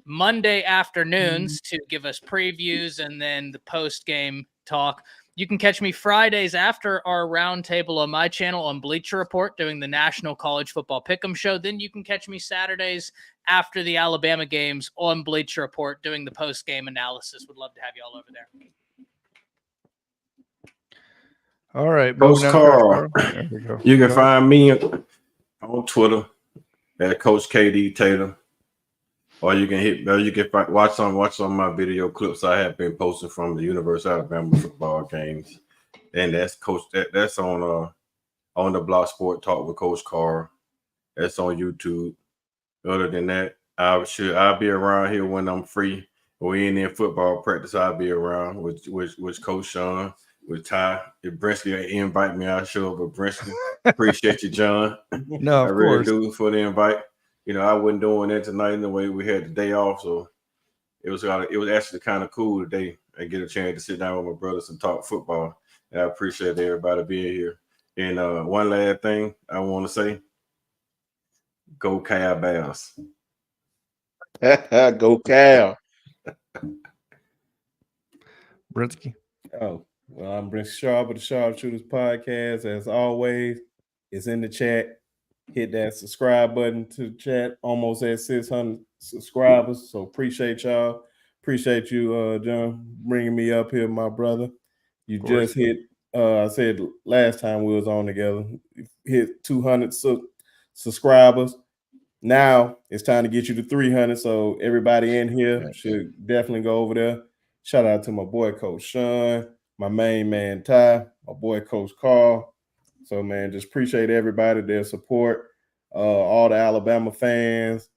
Monday afternoons to give us previews and then the post-game talk. You can catch me Fridays after our roundtable on my channel on Bleacher Report doing the National College Football Pick'em Show. Then you can catch me Saturdays after the Alabama games on Bleacher Report doing the post-game analysis. Would love to have you all over there. All right, Coach Carl. There we go. You can find me on Twitter at Coach KD Taylor, or you can watch some of my video clips I have been posting from the University of Alabama football games, and that's that's on the Block Sport Talk with Coach Carl. That's on YouTube. Other than that, I'll be around here when I'm free. We ain't in football practice. I'll be around with Coach Sean. With Ty. If Brinsky invite me, I'll show up with Brinsky. Appreciate you, John. No, I really do for the invite. You know, I wasn't doing that tonight in the way we had the day off, so it was actually kind of cool today. I get a chance to sit down with my brothers and talk football. And I appreciate everybody being here. And one last thing I want to say: go Cal Bears. Go Cal. Brinsky. Oh. Well, I'm Brinsky Sharp of the Sharpshooters Podcast. As always, it's in the chat. Hit that subscribe button to the chat. Almost at 600 subscribers. So appreciate y'all. Appreciate you, John, bringing me up here, my brother. You just hit, I said last time we was on together, hit 200 subscribers. Now it's time to get you to 300. So everybody in here should definitely go over there. Shout out to my boy, Coach Sean. My main man, Ty, my boy, Coach Carl. So, man, just appreciate everybody, their support, all the Alabama fans,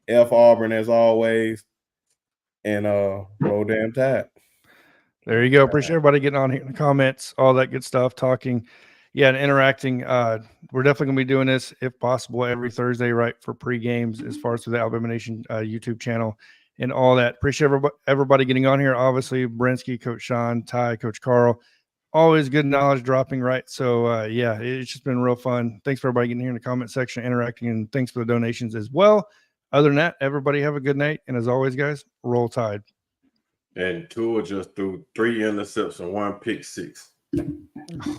F Auburn as always, and Roll Damn Tide. There you go. Appreciate everybody getting on here in the comments, all that good stuff, talking, and interacting. We're definitely going to be doing this, if possible, every Thursday, right, for pre-games as far as to the Alabama Nation YouTube channel. And all that. Appreciate everybody getting on here. Obviously, Brinsky, Coach Sean, Ty, Coach Carl. Always good knowledge dropping, right? So, it's just been real fun. Thanks for everybody getting here in the comment section, interacting, and thanks for the donations as well. Other than that, everybody have a good night. And as always, guys, roll Tide. And Tua just threw 3 interceptions and 1 pick six.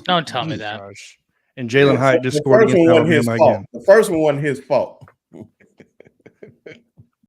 Don't tell me that. Gosh. And Jalen Hyatt just scored against Alabama again. The first one wasn't his fault.